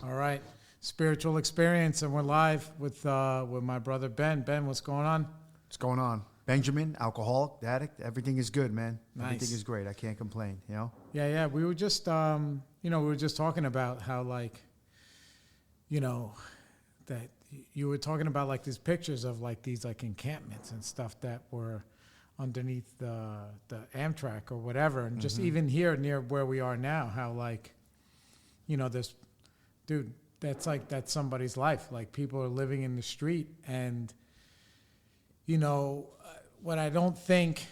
All right. Spiritual experience, and we're live with my brother Ben. Ben, what's going on? What's going on? Benjamin, alcoholic, addict, everything is good, man. Nice. Everything is great. I can't complain, you know? Yeah. We were just, we were just talking about how, like, that you were talking about, like, these pictures of, like, these, like, encampments and stuff that were underneath the Amtrak or whatever. And just even here near where we are now, how, like, this, dude, that's somebody's life. Like, people are living in the street, and what I don't think,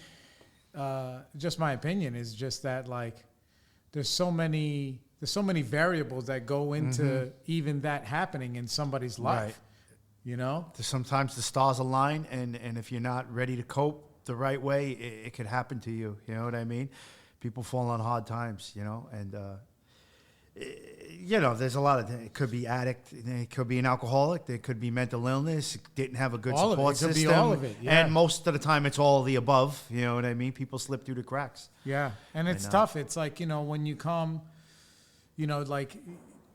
just my opinion, is just that, like, there's so many variables that go into even that happening in somebody's life. Right. Sometimes the stars align, and if you're not ready to cope the right way, it could happen to you. You know what I mean? People fall on hard times, and there's a lot of things. It could be addict, it could be an alcoholic, there could be mental illness, didn't have a good support system. It could be all of it, yeah. And most of the time it's all of the above, you know what I mean? People slip through the cracks. Yeah, and it's tough. It's like, when you come, like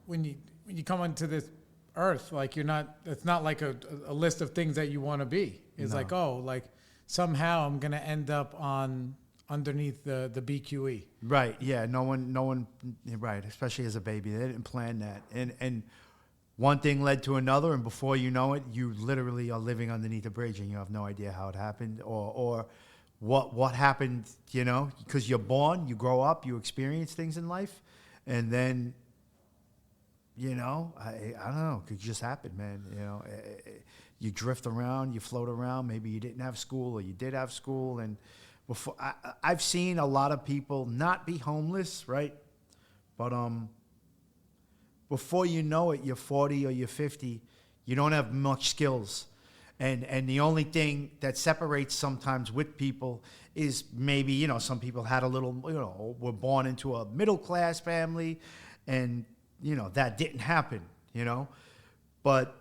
when you come onto this earth, like it's not like a list of things that you want to be. It's like, somehow I'm going to end up underneath the BQE. Right. Yeah. No one. Right. Especially as a baby, they didn't plan that, and one thing led to another, and before you know it, you literally are living underneath a bridge, and you have no idea how it happened or what happened. Because you're born, you grow up, you experience things in life, and then, I don't know, it could just happen, man. You drift around, you float around. Maybe you didn't have school, or you did have school, and before I've seen a lot of people not be homeless, right? But before you know it, you're 40 or you're 50, you don't have much skills. And the only thing that separates sometimes with people is maybe, some people had a little, were born into a middle class family, and, that didn't happen, But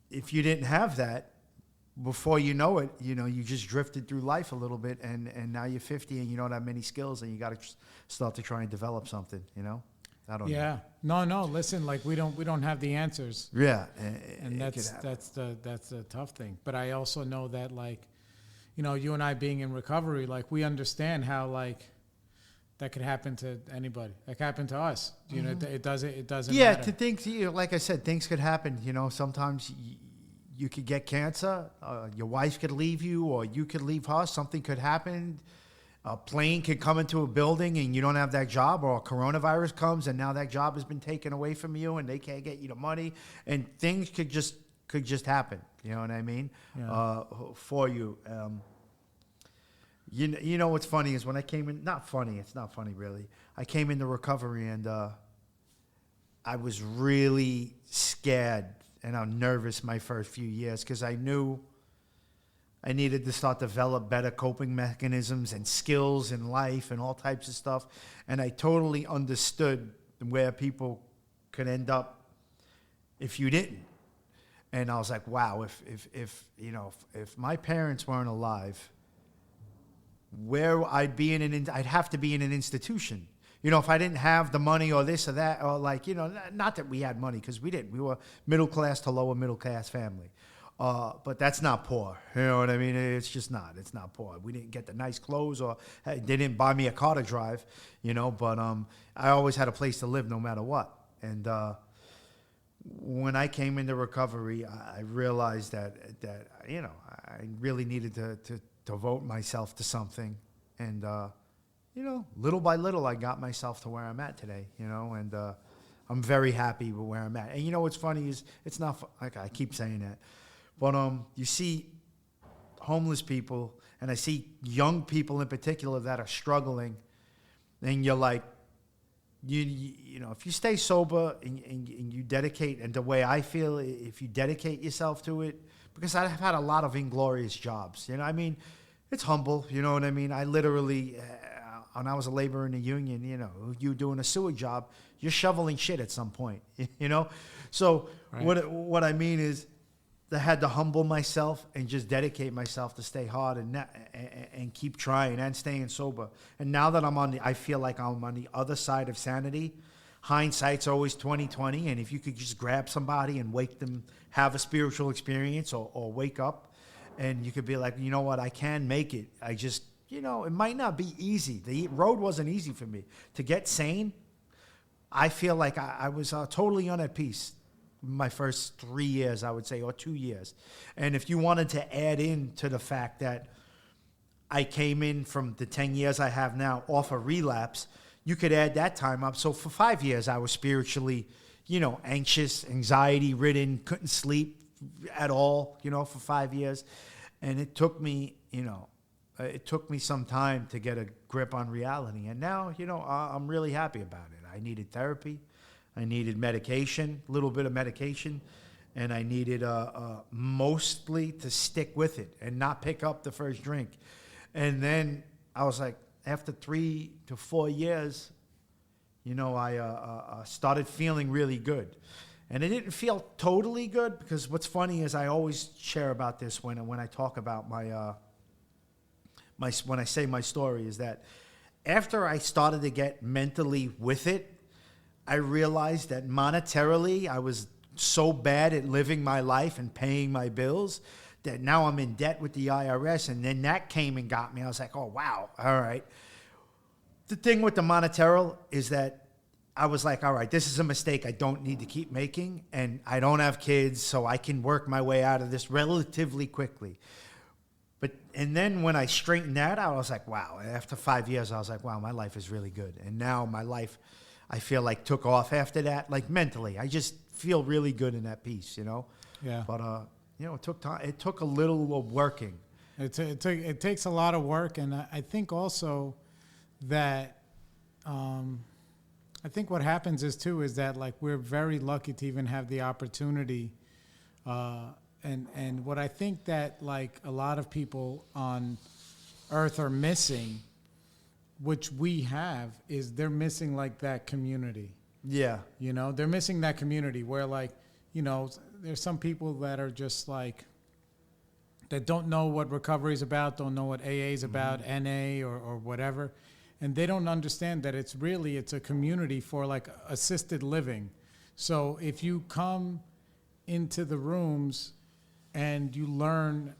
if you didn't have that, before you know it, you just drifted through life a little bit, and now you're 50 and you don't have many skills, and you got to start to try and develop something, I don't know. Yeah. No, listen, like, we don't have the answers. Yeah. And that's the tough thing. But I also know that, like, you and I being in recovery, like, we understand how, like, that could happen to anybody. That could happen to us. It doesn't matter. Yeah, to things, like I said, things could happen. Sometimes you could get cancer, your wife could leave you, or you could leave her, something could happen. A plane could come into a building and you don't have that job, or a coronavirus comes and now that job has been taken away from you and they can't get you the money, and things could just happen, you know what I mean? Yeah. For you. What's funny is when I came in, it's not funny really. I came into recovery, and I was really scared and I'm nervous my first few years, because I knew I needed to start develop better coping mechanisms and skills in life and all types of stuff. And I totally understood where people could end up if you didn't. And I was like, wow, if my parents weren't alive, where I'd have to be in an institution. If I didn't have the money or this or that, or like, not that we had money, because we didn't. We were middle class to lower middle class family. But that's not poor. You know what I mean? It's just not. It's not poor. We didn't get the nice clothes, or they didn't buy me a car to drive, but I always had a place to live no matter what. And when I came into recovery, I realized that I really needed to devote myself to something. And little by little, I got myself to where I'm at today, and I'm very happy with where I'm at. And what's funny is, it's not like I keep saying that, but you see homeless people, and I see young people in particular that are struggling, and you're like, if you stay sober and you dedicate, and the way I feel, if you dedicate yourself to it, because I've had a lot of inglorious jobs, it's humble, you know what I mean? I literally, when I was a laborer in the union, you doing a sewer job, you're shoveling shit at some point, So right. What I mean is, I had to humble myself and just dedicate myself to stay hard and keep trying and staying sober. And now that I feel like I'm on the other side of sanity, hindsight's always 20/20, and if you could just grab somebody and wake them, have a spiritual experience, or wake up, and you could be like, you know what, I can make it. I just, it might not be easy. The road wasn't easy for me. To get sane, I feel like I was totally on at peace my first 3 years, I would say, or 2 years. And if you wanted to add in to the fact that I came in from the 10 years I have now off a relapse, you could add that time up. So for 5 years, I was spiritually, anxious, anxiety-ridden, couldn't sleep at all, for 5 years. And it took me, some time to get a grip on reality. And now, I'm really happy about it. I needed therapy. I needed medication, a little bit of medication. And I needed mostly to stick with it and not pick up the first drink. And then I was like, after 3 to 4 years, I started feeling really good. And it didn't feel totally good, because what's funny is I always share about this when I talk about when I say my story, is that after I started to get mentally with it, I realized that monetarily I was so bad at living my life and paying my bills that now I'm in debt with the IRS. And then that came and got me. I was like, oh, wow, all right. The thing with the monetary is that I was like, all right, this is a mistake I don't need to keep making, and I don't have kids, so I can work my way out of this relatively quickly. And then when I straightened that out, I was like, wow. After 5 years, I was like, wow, my life is really good. And now my life, I feel like, took off after that, like mentally. I just feel really good in that peace, Yeah. But, it took time. It took a little of working. It takes a lot of work, and I think also that I think what happens is that like we're very lucky to even have the opportunity, and what I think that like a lot of people on Earth are missing, which we have, is they're missing like that community. Yeah. They're missing that community where like, there's some people that are just like, that don't know what recovery is about, don't know what AA is about, NA or whatever. And they don't understand that it's a community for like assisted living. So if you come into the rooms and you learn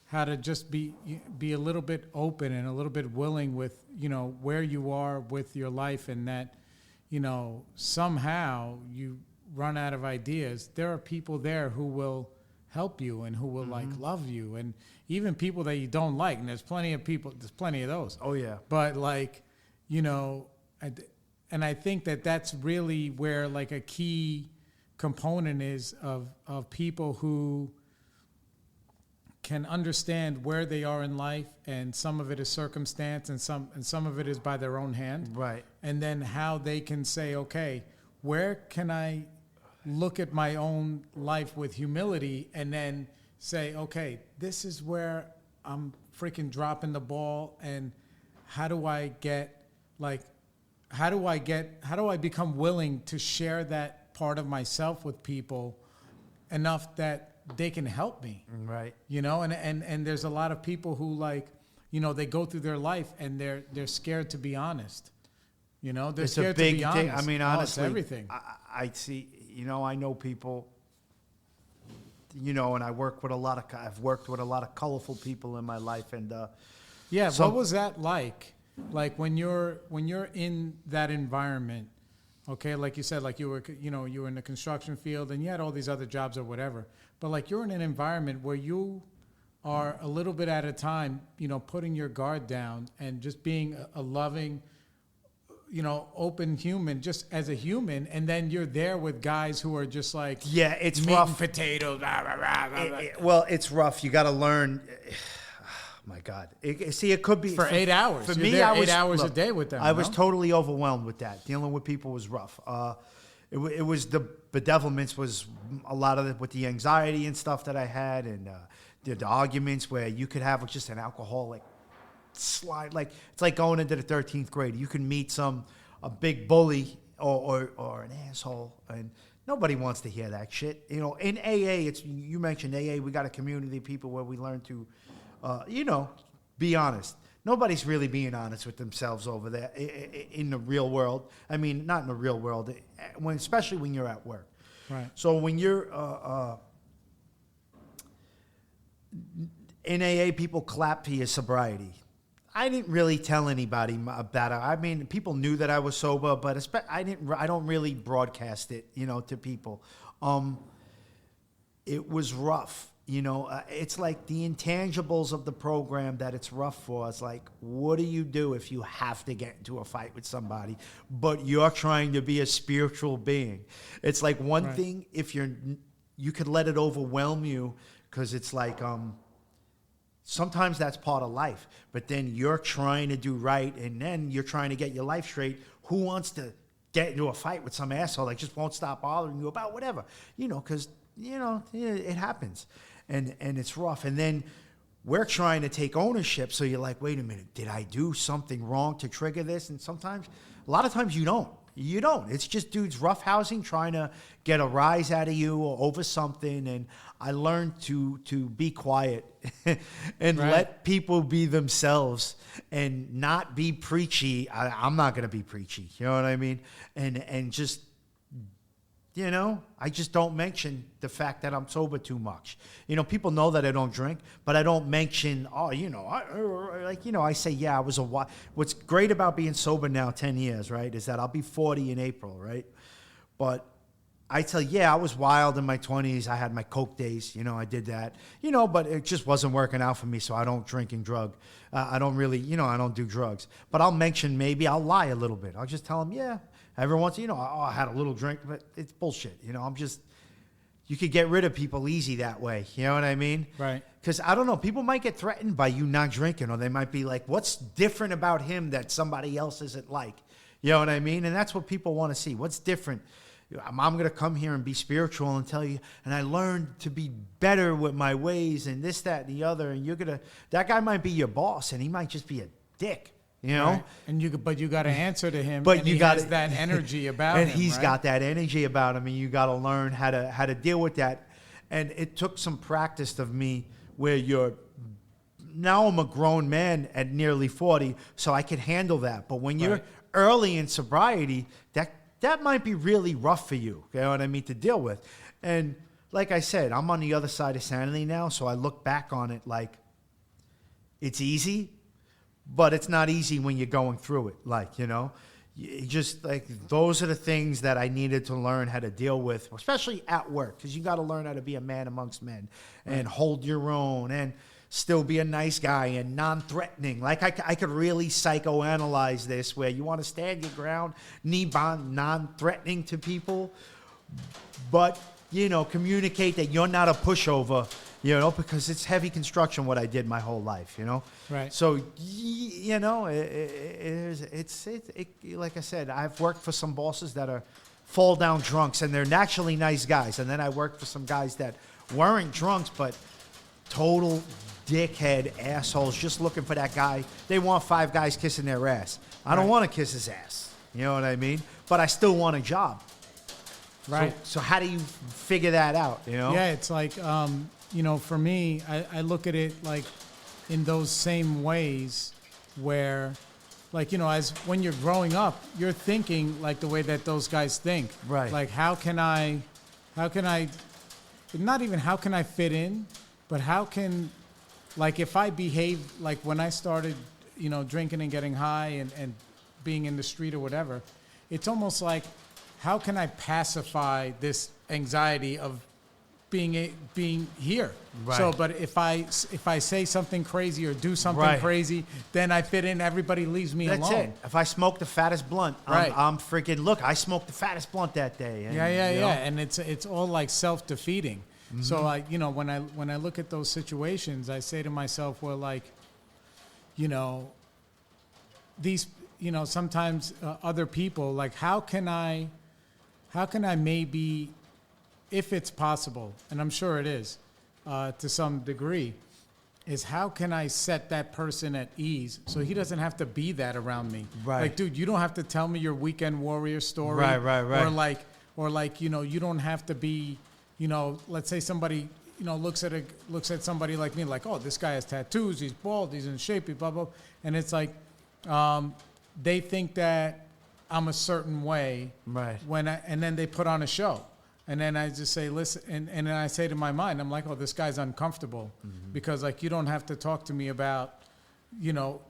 how to just be a little bit open and a little bit willing with, where you are with your life, and that, somehow you run out of ideas, there are people there who will help you and who will like love you, and even people that you don't like. And there's plenty of those. Oh yeah. But like, and I think that that's really where like a key component is of people who can understand where they are in life, and some of it is circumstance, and some of it is by their own hand. Right. And then how they can say, okay, where can I look at my own life with humility, and then say, okay, this is where I'm freaking dropping the ball, and how do I become willing to share that part of myself with people enough that they can help me. Right. And there's a lot of people who like, they go through their life and they're scared to be honest. They're scared to be honest. Thing. I mean, honestly, it's everything. I see, I know people, and I've worked with a lot of colorful people in my life. And yeah, what was that like? Like when you're in that environment, okay, like you said, like you were in the construction field and you had all these other jobs or whatever, but like you're in an environment where you are a little bit at a time, putting your guard down and just being a loving, open human, just as a human, and then you're there with guys who are just like, yeah, it's meat rough. and potatoes. Blah, blah, blah, blah, blah. Well, it's rough. You got to learn. My God. It could be for 8 hours. For You're me, there I was 8 hours look, a day with them. I was totally overwhelmed with that. Dealing with people was rough. It was the bedevilments was a lot of it with the anxiety and stuff that I had, and the arguments where you could have just an alcoholic slide. Like it's like going into the 13th grade. You can meet a big bully or an asshole, and nobody wants to hear that shit. In AA, you mentioned AA. We got a community of people where we learn to, be honest. Nobody's really being honest with themselves over there in the real world. I mean, not in the real world, especially when you're at work. Right. So when you're in AA, people clap to your sobriety. I didn't really tell anybody about it. I mean, people knew that I was sober, but I don't really broadcast it, to people. It was rough. It's like the intangibles of the program that it's rough for. It's like, what do you do if you have to get into a fight with somebody, but you're trying to be a spiritual being? It's like one thing if you could let it overwhelm you, because it's like, sometimes that's part of life, but then you're trying to do right, and then you're trying to get your life straight. Who wants to get into a fight with some asshole that just won't stop bothering you about whatever? Because, it happens. And it's rough. And then we're trying to take ownership. So you're like, wait a minute, did I do something wrong to trigger this? And a lot of times you don't. You don't. It's just dudes roughhousing, trying to get a rise out of you or over something. And I learned to be quiet and let people be themselves and not be preachy. I'm not going to be preachy. You know what I mean? And just, I just don't mention the fact that I'm sober too much. People know that I don't drink, but I don't mention, I say, yeah, I was what's great about being sober now 10 years, right, is that I'll be 40 in April, right? But I tell you, I was wild in my 20s. I had my coke days, I did that, but it just wasn't working out for me, so I don't drink and drug. I don't really, I don't do drugs. But I'll mention, maybe I'll lie a little bit. I'll just tell them, yeah. Every once, I had a little drink, but it's bullshit. You could get rid of people easy that way. You know what I mean? Right. Because I don't know, people might get threatened by you not drinking, or they might be like, what's different about him that somebody else isn't like? You know what I mean? And that's what people want to see. What's different? I'm going to come here and be spiritual and tell you, and I learned to be better with my ways and this, that, and the other. And that guy might be your boss, and he might just be a dick. Right. And but you got to answer to him. But and you got that energy about him. And he's got that energy about him, and you got to learn how to deal with that. And it took some practice of me, where now I'm a grown man at nearly 40, so I can handle that. But when you're early in sobriety, that might be really rough for you. You know what I mean, to deal with. And like I said, I'm on the other side of sanity now, so I look back on it like it's easy. But it's not easy when you're going through it. You just those are the things that I needed to learn how to deal with, especially at work, because you got to learn how to be a man amongst men and hold your own and still be a nice guy and non-threatening. I could really psychoanalyze this, where you want to stand your ground, non-threatening to people, but, communicate that you're not a pushover. Because it's heavy construction, what I did my whole life, Right. So, like I said, I've worked for some bosses that are fall-down drunks, and they're naturally nice guys. And then I worked for some guys that weren't drunks, but total dickhead assholes, just looking for that guy. They want 5 guys kissing their ass. I don't want to kiss his ass. You know what I mean? But I still want a job. Right. So how do you figure that out, Yeah, it's like... for me, I look at it like in those same ways where, as when you're growing up, you're thinking like the way that those guys think. Right. Like, how can I, not even how can I fit in, but how can, if I behave, when I started, drinking and getting high and being in the street or whatever, it's almost like, how can I pacify this anxiety of being here? Right. So, but if I say something crazy or do something crazy, then I fit in. Everybody leaves me alone. That's it. If I smoke the fattest blunt, I'm freaking. Look, I smoked the fattest blunt that day. And, yeah. And it's all like self-defeating. Mm-hmm. So when I look at those situations, I say to myself, well, these, sometimes other people, how can I maybe, if it's possible, and I'm sure it is, to some degree, is how can I set that person at ease so he doesn't have to be that around me? Right. Dude, you don't have to tell me your weekend warrior story. Right. Or you don't have to be, let's say somebody looks at somebody like me, like, oh, this guy has tattoos, he's bald, he's in shape, blah blah, and it's like, they think that I'm a certain way, Right. and then they put on a show, and then I just say, listen, and then I say to my mind, I'm like, oh, this guy's uncomfortable, because like you don't have to talk to me about,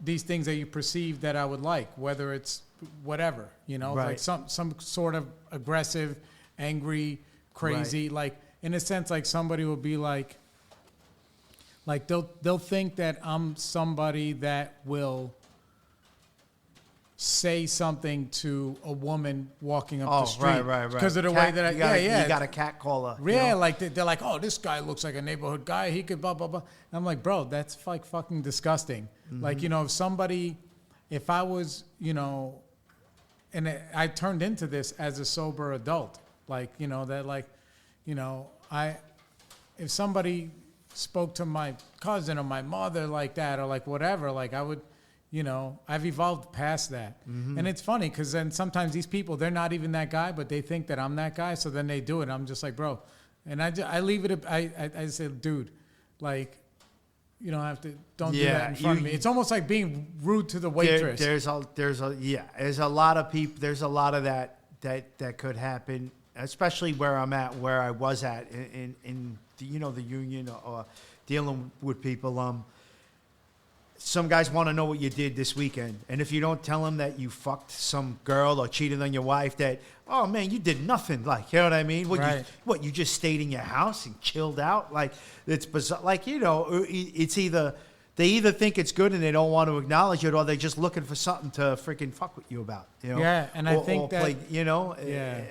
these things that you perceive that I would like, whether it's whatever, Right. like some sort of aggressive, angry, crazy, like in a sense, like somebody will be like they'll think that I'm somebody that will say something to a woman walking up the street, right. because of the way that you got a cat caller. Yeah, like they're like, oh, this guy looks like a neighborhood guy. He could blah blah blah. And I'm like, bro, that's like fucking disgusting. Like, if I was, and I turned into this as a sober adult, like, if somebody spoke to my cousin or my mother like that, or like whatever, like I would. I've evolved past that. And it's funny because then sometimes these people, they're not even that guy, but they think that I'm that guy. So then they do it. I'm just like, bro. And I leave it. I say, dude, like, you don't have to, don't do that in front of me. It's almost like being rude to the waitress. There's a lot of people. There's a lot of that could happen, especially where I'm at, where I was at in the, the union or dealing with people. Some guys want to know what you did this weekend. And if you don't tell them that you fucked some girl or cheated on your wife, that, oh, man, you did nothing. Like, you know what I mean? You just stayed in your house and chilled out? Like, it's bizarre. Like, it's they either think it's good and they don't want to acknowledge it, or they're just looking for something to freaking fuck with you about. Yeah, and I think that... play,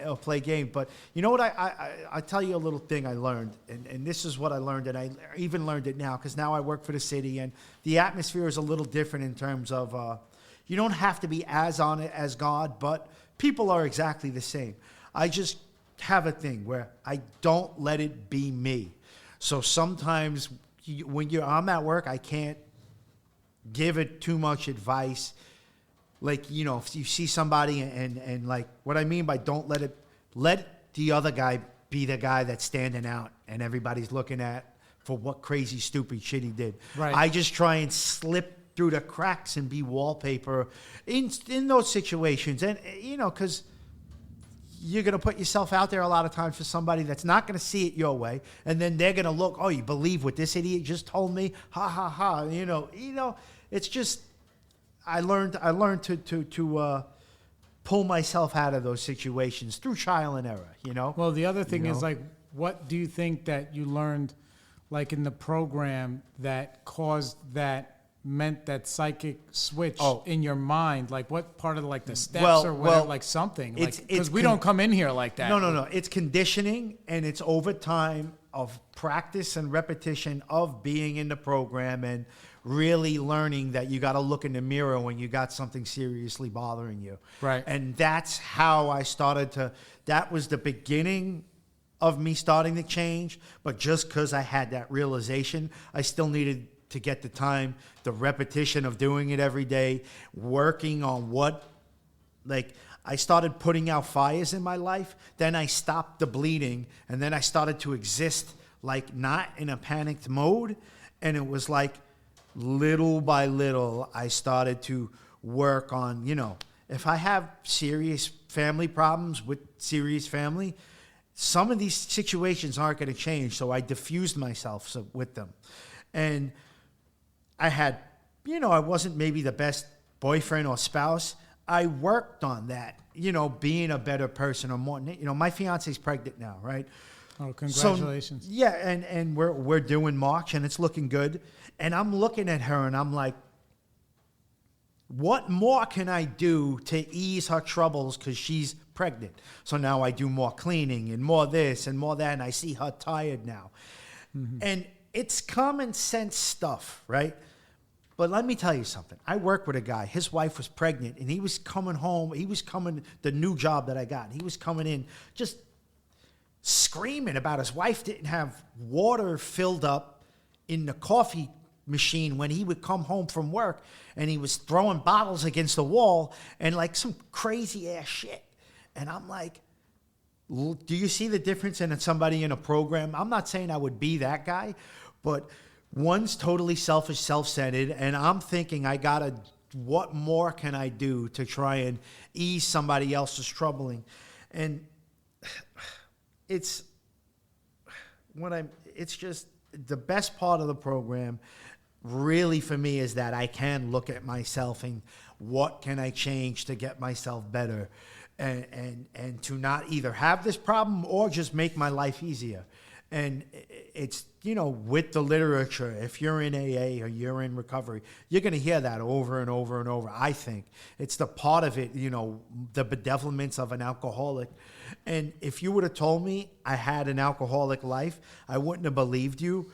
or play game. But you know what? I tell you a little thing I learned, and this is what I learned, and I even learned it now, because now I work for the city, and the atmosphere is a little different in terms of you don't have to be as on it as God, but people are exactly the same. I just have a thing where I don't let it be me. So sometimes when I'm at work, I can't give it too much advice. Like, if you see somebody and like, what I mean by don't let the other guy be the guy that's standing out and everybody's looking at for what crazy, stupid shit he did. Right. I just try and slip through the cracks and be wallpaper in those situations. And, because you're going to put yourself out there a lot of times for somebody that's not going to see it your way. And then they're going to look, oh, you believe what this idiot just told me? Ha, ha, ha. It's just, I learned to pull myself out of those situations through trial and error, Well, the other thing is, like, what do you think that you learned, like, in the program that meant that psychic switch in your mind? Like, what part of the steps or whatever, like something? Because we don't come in here like that. No. It's conditioning, and it's over time of practice and repetition of being in the program and really learning that you got to look in the mirror when you got something seriously bothering you. Right. And that's how I started that was the beginning of me starting to change. But just because I had that realization, I still needed to get the time, the repetition of doing it every day, working on I started putting out fires in my life. Then I stopped the bleeding, and then I started to exist like not in a panicked mode. And it was like little by little, I started to work on, if I have serious family problems with serious family, some of these situations aren't going to change. So I diffused myself with them. And I had, I wasn't maybe the best boyfriend or spouse. I worked on that, being a better person or more. My fiance's pregnant now, right? Oh, congratulations. So, yeah, and we're doing March, and it's looking good. And I'm looking at her, and I'm like, what more can I do to ease her troubles because she's pregnant? So now I do more cleaning and more this and more that, and I see her tired now. Mm-hmm. And it's common sense stuff, right? But let me tell you something. I work with a guy. His wife was pregnant, and he was coming home. The new job that I got. He was coming in just screaming about his wife didn't have water filled up in the coffee machine when he would come home from work, and he was throwing bottles against the wall and like some crazy ass shit. And I'm like, Do you see the difference in somebody in a program? I'm not saying I would be that guy, but one's totally selfish, self-centered, and I'm thinking what more can I do to try and ease somebody else's troubling? And it's just the best part of the program really for me is that I can look at myself and what can I change to get myself better and to not either have this problem or just make my life easier. And it's, with the literature, if you're in AA or you're in recovery, you're going to hear that over and over and over. I think it's the part of it, the bedevilments of an alcoholic. And if you would have told me I had an alcoholic life, I wouldn't have believed you.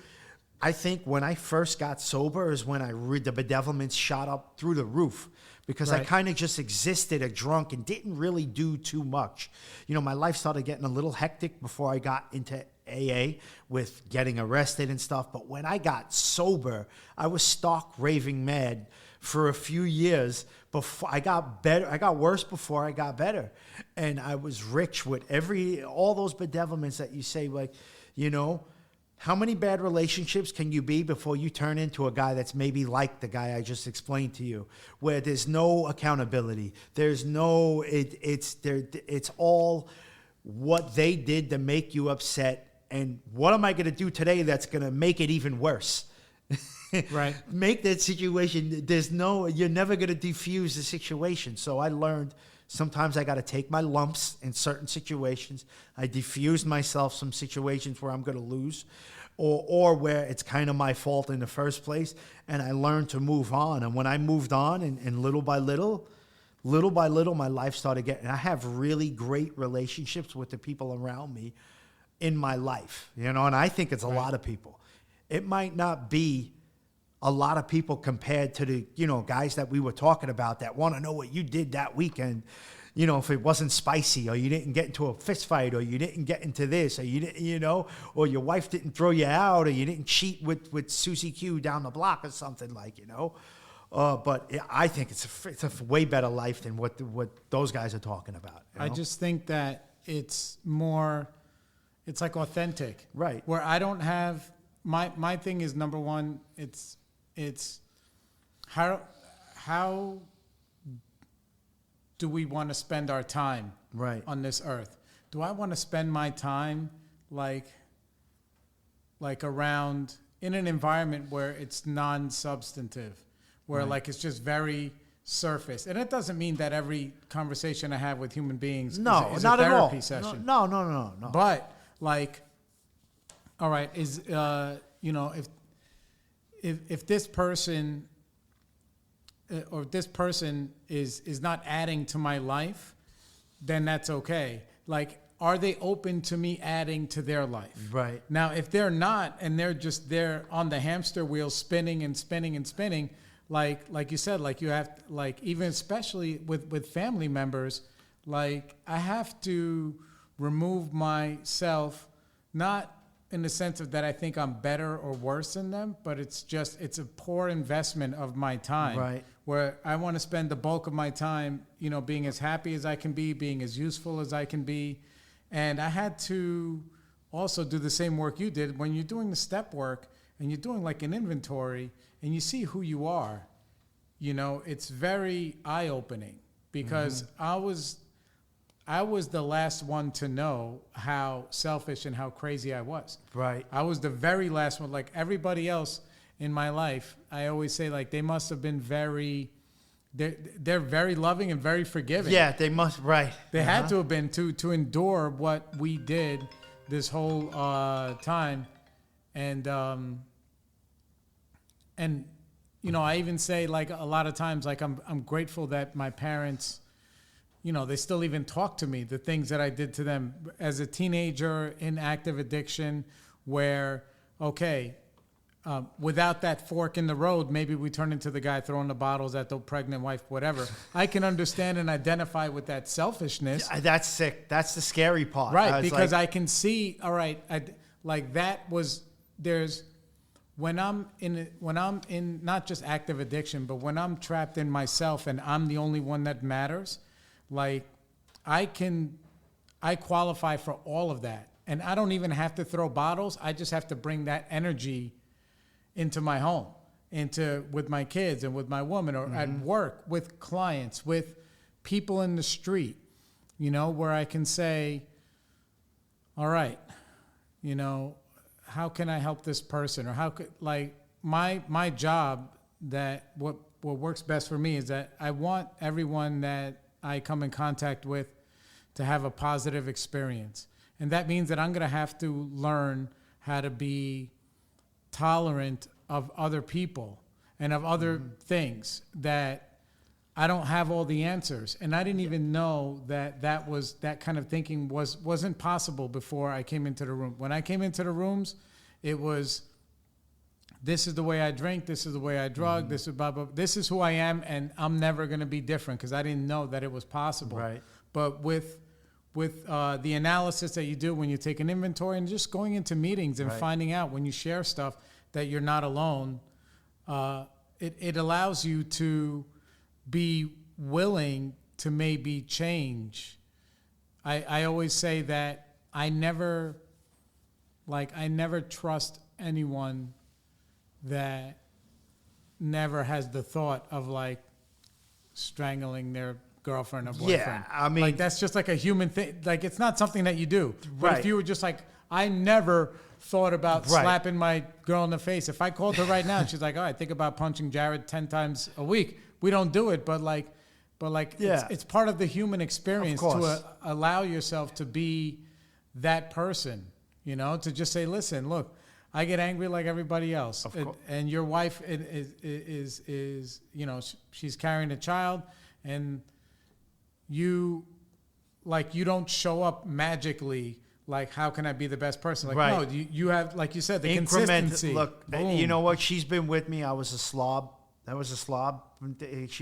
I think when I first got sober is when the bedevilments shot up through the roof. Because I kind of just existed a drunk and didn't really do too much. My life started getting a little hectic before I got into AA with getting arrested and stuff. But when I got sober, I was stark raving mad for a few years before I got better. I got worse before I got better. And I was rich with all those bedevilments that you say, like, how many bad relationships can you be before you turn into a guy that's maybe like the guy I just explained to you, where there's no accountability, there's no, it's all what they did to make you upset, and what am I going to do today that's going to make it even worse? Right. Make that situation, you're never going to defuse the situation. So I learned sometimes I got to take my lumps in certain situations. I diffused myself some situations where I'm going to lose or where it's kind of my fault in the first place. And I learned to move on. And when I moved on and little by little, my life started getting, I have really great relationships with the people around me in my life, and I think it's a lot of people. It might not be a lot of people compared to the, guys that we were talking about that want to know what you did that weekend. If it wasn't spicy or you didn't get into a fist fight or you didn't get into this or you didn't, or your wife didn't throw you out or you didn't cheat with Susie Q down the block or something but I think it's a way better life than what those guys are talking about. I just think that it's more, it's like authentic. Right. Where I don't have, my thing is, number one, it's how do we want to spend our time on this earth? Do I want to spend my time like around in an environment where it's non-substantive, where like it's just very surface? And it doesn't mean that every conversation I have with human beings is not a therapy at all. session. No. But all right, if this person or if this person is not adding to my life, then that's okay. Like, are they open to me adding to their life? Right. Now, if they're not, and they're just there on the hamster wheel spinning and spinning and spinning, like you said, like you have, like even especially with family members, like I have to remove myself, not in the sense of that I think I'm better or worse than them, but it's a poor investment of my time. Right. Where I want to spend the bulk of my time, being as happy as I can be, being as useful as I can be. And I had to also do the same work you did. When you're doing the step work and you're doing like an inventory and you see who you are, it's very eye-opening because I was the last one to know how selfish and how crazy I was. Right. I was the very last one. Like everybody else in my life, I always say, like, they must have been they're very loving and very forgiving. Yeah, they must, right. They had to have been to endure what we did this whole time. And I even say, like, a lot of times, like, I'm grateful that my parents, they still even talk to me, the things that I did to them as a teenager in active addiction where, okay, without that fork in the road, maybe we turn into the guy throwing the bottles at the pregnant wife, whatever. I can understand and identify with that selfishness. Yeah, that's sick. That's the scary part. Right, because I can see, all right, when I'm in not just active addiction, but when I'm trapped in myself and I'm the only one that matters, like I can I qualify for all of that. And I don't even have to throw bottles. I just have to bring that energy into my home, with my kids and with my woman, or at work, with clients, with people in the street, where I can say, all right, how can I help this person? Or how could, like, my job, that what works best for me is that I want everyone that I come in contact with to have a positive experience. And that means that I'm going to have to learn how to be tolerant of other people and of other things, that I don't have all the answers. And I didn't even know that kind of thinking wasn't possible before I came into the room. When I came into the rooms, it was, this is the way I drink, this is the way I drug, this is blah, blah, this is who I am, and I'm never going to be different, because I didn't know that it was possible. Right. But with the analysis that you do when you take an inventory, and just going into meetings and finding out when you share stuff that you're not alone, it allows you to be willing to maybe change. I always say that I never trust anyone that never has the thought of, like, strangling their girlfriend or boyfriend. Yeah, I mean, like, that's just like a human thing. Like, it's not something that you do. But if you were just like, I never thought about slapping my girl in the face. If I called her right now and she's like, oh, I think about punching Jared 10 times a week. We don't do it, but it's part of the human experience to allow yourself to be that person, to just say, listen, look, I get angry like everybody else. And your wife is she's carrying a child, and you don't show up magically. Like, how can I be the best person? Like, no, you have, like you said, the consistency. Look, you know what? She's been with me. I was a slob. That was a slob.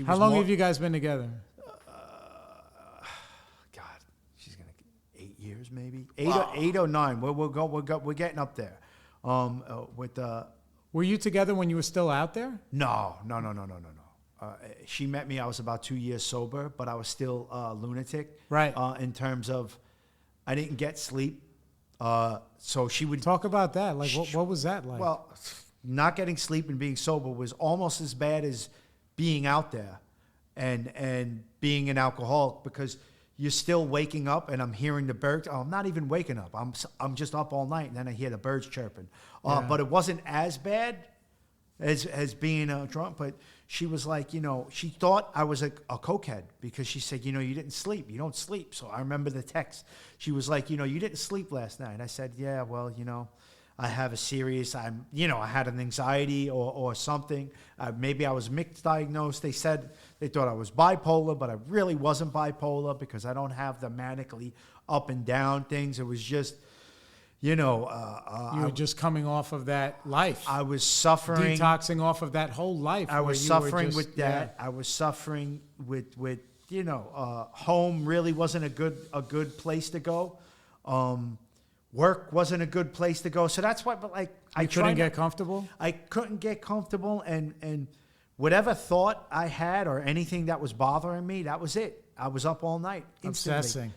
How long have you guys been together? God, she's gonna 8 years, maybe 8 or 9. We're getting up there. Were you together when you were still out there? No. She met me. I was about 2 years sober, but I was still lunatic. Right. In terms of, I didn't get sleep. So she would talk about that. Like, what was that like? Well, not getting sleep and being sober was almost as bad as being out there and being an alcoholic, because you're still waking up and I'm hearing the birds. Oh, I'm not even waking up. I'm just up all night, and then I hear the birds chirping. But it wasn't as bad as being drunk. But she was like, she thought I was a cokehead, because she said, you didn't sleep. You don't sleep. So I remember the text. She was like, you didn't sleep last night. I said, yeah, well, I have a serious, I had an anxiety or something. Maybe I was mixed diagnosed. They said they thought I was bipolar, but I really wasn't bipolar, because I don't have the manically up and down things. It was just, you were just coming off of that life. I was suffering. Detoxing off of that whole life. I was suffering with that. I was suffering with home really wasn't a good place to go. Work wasn't a good place to go. So that's why, but like, I couldn't get comfortable? I couldn't get comfortable. And whatever thought I had or anything that was bothering me, that was it. I was up all night. Instantly. Obsessing.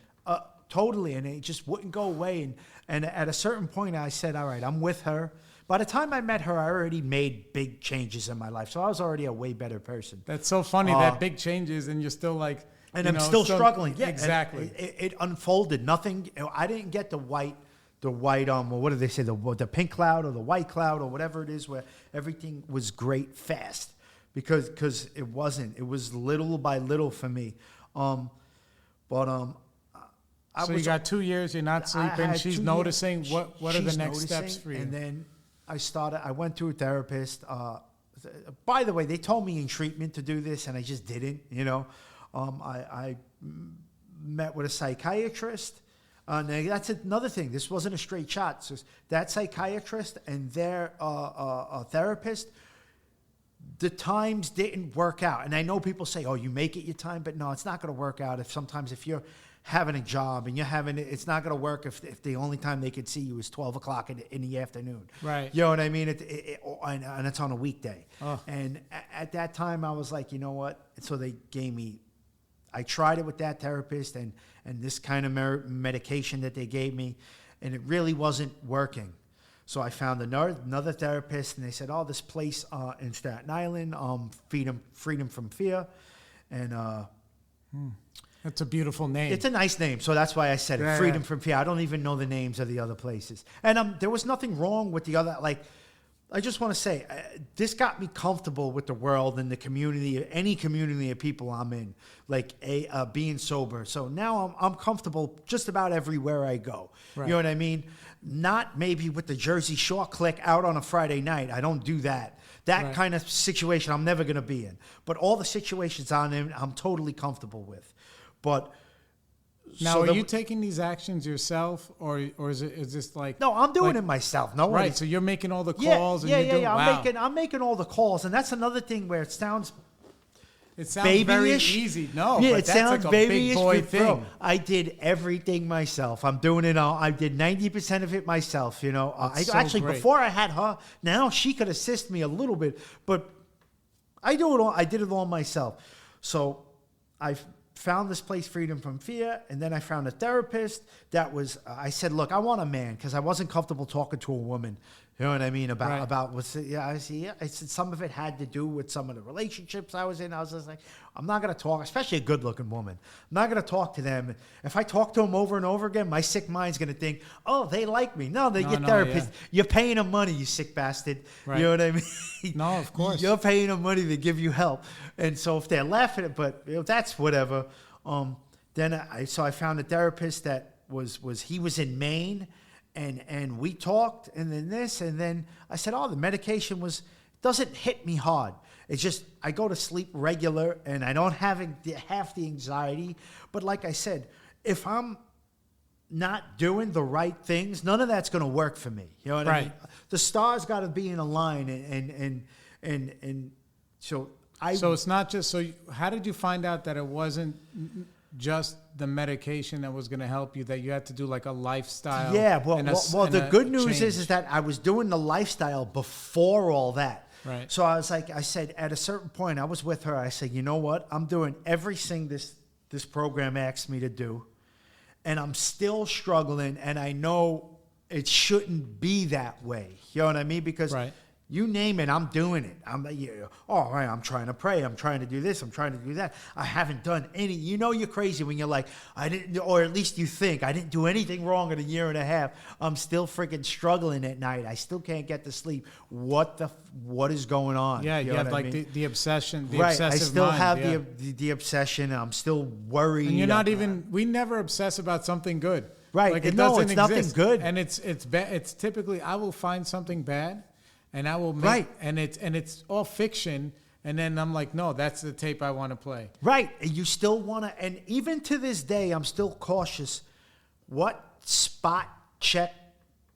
Totally. And it just wouldn't go away. And at a certain point, I said, all right, I'm with her. By the time I met her, I already made big changes in my life. So I was already a way better person. That's so funny, that big changes, and you're still like... And I'm still struggling. Yeah, exactly. It unfolded. Nothing... I didn't get the white, well, what do they say? The pink cloud or the white cloud or whatever it is, where everything was great fast. Because it wasn't. It was little by little for me. So you got 2 years, you're not sleeping. She's noticing. What are the next steps for you? And then I went to a therapist. By the way, they told me in treatment to do this, and I just didn't, I met with a psychiatrist. Now that's another thing. This wasn't a straight shot. So that psychiatrist and their therapist, the times didn't work out. And I know people say, oh, you make it your time. But no, it's not going to work out if you're having a job and it's not going to work if the only time they could see you is 12 o'clock in the afternoon. Right. You know what I mean? And it's on a weekday. Oh. And at that time I was like, you know what? So they gave me, I tried it with that therapist and this kind of medication that they gave me, and it really wasn't working. So I found another therapist, and they said, "Oh, this place in Staten Island, Freedom from Fear," and That's a beautiful name. it's a nice name, so that's why I said it. Yeah, Freedom yeah. from Fear. I don't even know the names of the other places, and there was nothing wrong with the other. Like, I just want to say, this got me comfortable with the world and the community, any community of people I'm in, like being sober. So now I'm comfortable just about everywhere I go. Right. You know what I mean? Not maybe with the Jersey Shore clique out on a Friday night. I don't do that. That Right. kind of situation I'm never going to be in. But all the situations I'm in, I'm totally comfortable with. But Now, so are you taking these actions yourself, or is this like no, I'm doing like- it myself. No, right? So you're making all the calls, and you're doing, wow. I'm making all the calls, and that's another thing where it sounds It sounds very babyish. easy. No, yeah, but it that's sounds like a babyish, big boy but bro, thing. I did everything myself. I'm doing it all. I did 90% of it myself. You know, That's so actually great. before I had her, now she could assist me a little bit, but I do it all. I did it all myself. So I found this place, Freedom from Fear, and then I found a therapist that was. I said, "Look, I want a man," because I wasn't comfortable talking to a woman. You know what I mean Right. about what's yeah. I see. I said some of it had to do with some of the relationships I was in. I was just like, I'm not gonna talk, especially a good-looking woman. I'm not gonna talk to them. If I talk to them over and over again, my sick mind's gonna think, oh, they like me. No, they're your therapist. yeah. You're paying them money, you sick bastard. Right. You know what I mean? No, of course. You're paying them money to give you help, and so if they're laughing at, but that's whatever. Then I found a therapist that was he was in Maine. And we talked, and then this, and then I said, oh, the medication doesn't hit me hard. It's just I go to sleep regular, and I don't have half the anxiety. But like I said, if I'm not doing the right things, none of that's going to work for me. You know what I Right. mean? The stars got to be in a line, and so I. So it's not just how did you find out that it wasn't just the medication that was going to help you, that you had to do like a lifestyle? Yeah, well, and the good news change? is that I was doing the lifestyle before all that. Right. So I said, at a certain point, I was with her. I said, you know what? I'm doing everything this program asks me to do, and I'm still struggling, and I know it shouldn't be that way. You know what I mean? Because Right. you name it, I'm doing it. I'm trying to pray. I'm trying to do this. I'm trying to do that. I haven't done any. You know you're crazy when you're like, I didn't, or at least you think, I didn't do anything wrong in a year and a half. I'm still freaking struggling at night. I still can't get to sleep. What is going on? Yeah, you know have what I like mean? the obsession, the right. obsessive I still mind, have yeah. the obsession. I'm still worried. And you're not even. We never obsess about something good. Right. Like it No, doesn't it's nothing exist. good. And it's typically I will find something bad, and I will make, Right. and it's all fiction, and then I'm like, no, that's the tape I want to play. Right. And you still want to, and even to this day, I'm still cautious. What spot check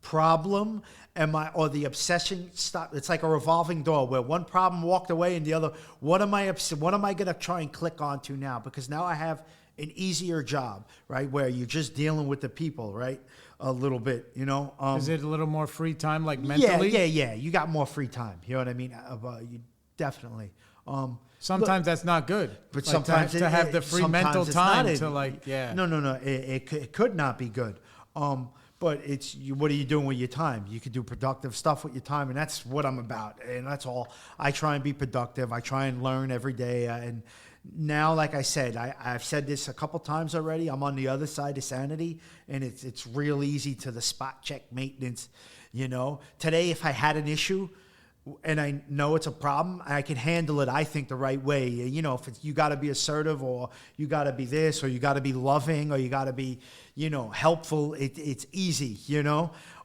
problem am I, or the obsession stop? It's like a revolving door where one problem walked away and the other, what am I going to try and click onto now? Because now I have an easier job, right? Where you're just dealing with the people, right? A little bit, you know? Is it a little more free time, like mentally? Yeah. You got more free time. You know what I mean? You definitely. Sometimes that's not good. But Like sometimes to have the free sometimes mental it's time not to like, yeah. No. It could not be good. But it's what are you doing with your time? You could do productive stuff with your time, and that's what I'm about. And that's all. I try and be productive. I try and learn every day. And now, like I said, I've said this a couple times already. I'm on the other side of sanity, and it's real easy to the spot check maintenance. You know, today if I had an issue, and I know it's a problem, I can handle it, I think, the right way. You know, if you got to be assertive, or you got to be this, or you got to be loving, or you got to be, helpful, it's easy,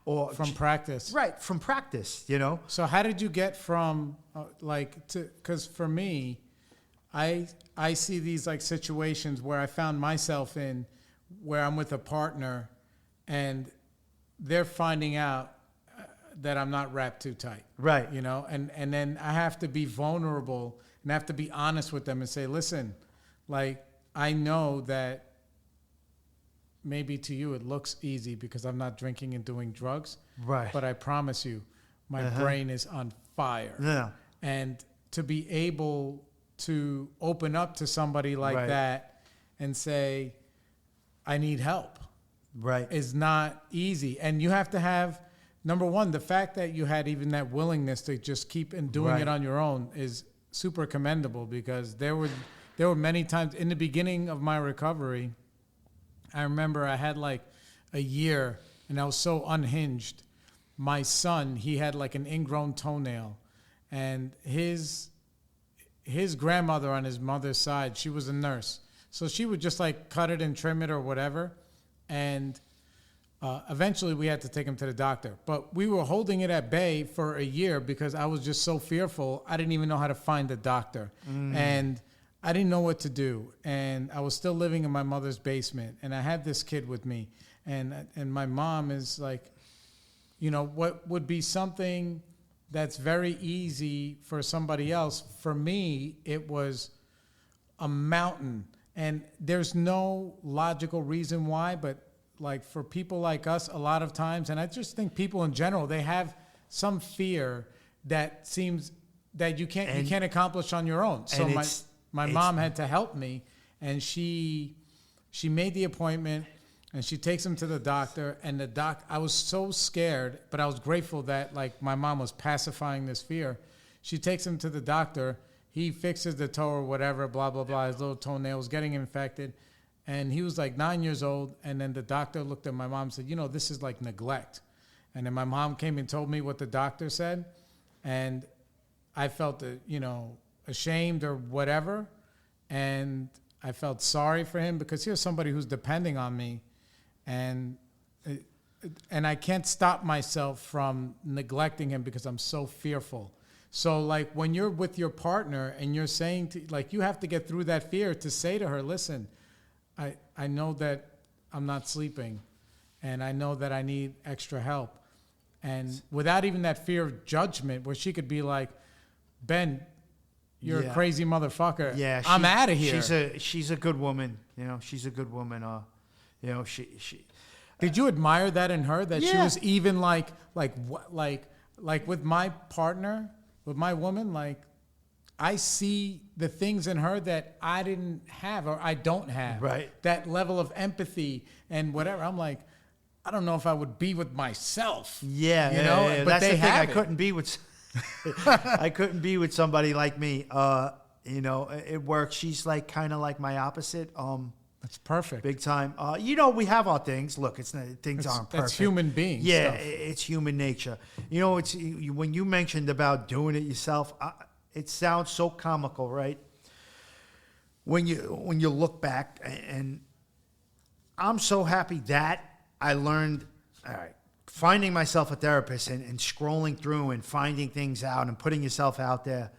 or From practice. Right, from practice, So how did you get from because for me, I see these like situations where I found myself in, where I'm with a partner and they're finding out that I'm not wrapped too tight. Right. And then I have to be vulnerable and I have to be honest with them and say, listen, like, I know that maybe to you it looks easy because I'm not drinking and doing drugs. Right. But I promise you, my brain is on fire. Yeah. And to be able to open up to somebody like Right. that and say, I need help. Right. Is not easy. And you have to have, number one, the fact that you had even that willingness to just keep and doing it on your own is super commendable, because there were many times in the beginning of my recovery, I remember I had like a year and I was so unhinged. My son, he had like an ingrown toenail, and his grandmother on his mother's side, she was a nurse. So she would just like cut it and trim it or whatever. And eventually we had to take him to the doctor. But we were holding it at bay for a year because I was just so fearful. I didn't even know how to find a doctor. And I didn't know what to do. And I was still living in my mother's basement. And I had this kid with me. And my mom is like, you know, what would be something that's very easy for somebody else, for me, it was a mountain. And there's no logical reason why, but like for people like us, a lot of times, and I just think people in general, they have some fear that seems that you can't accomplish on your own. So my mom had to help me, and she made the appointment, and she takes him to the doctor, and I was so scared, but I was grateful that like my mom was pacifying this fear. She takes him to the doctor. He fixes the toe or whatever, blah, blah, blah. His little toenail was getting infected. And he was like 9 years old. And then the doctor looked at my mom and said, you know, this is like neglect. And then my mom came and told me what the doctor said. And I felt, you know, ashamed or whatever. And I felt sorry for him, because here's somebody who's depending on me. And I can't stop myself from neglecting him because I'm so fearful. So like when you're with your partner and you're saying to, like, you have to get through that fear to say to her, listen, I know that I'm not sleeping, and I know that I need extra help. And without even that fear of judgment, where she could be like, Ben, you're a crazy motherfucker. Yeah, I'm out of here. She's a good woman. You know, she's a good woman. You know, she. Did you admire that in her, that she was even like with my partner, with my woman, like I see the things in her that I didn't have or I don't have. Right. That level of empathy and whatever. I'm like, I don't know if I would be with myself. Yeah, you know. Yeah. But that's they the thing. have I couldn't be with. I couldn't be with somebody like me. You know, it works. She's like kind of like my opposite. That's perfect. Big time. You know, we have our things. Look, aren't perfect. That's human beings. Yeah, stuff. It's human nature. You know, it's when you mentioned about doing it yourself, it sounds so comical, right? When you look back, and I'm so happy that I learned, all right, finding myself a therapist and scrolling through and finding things out and putting yourself out there.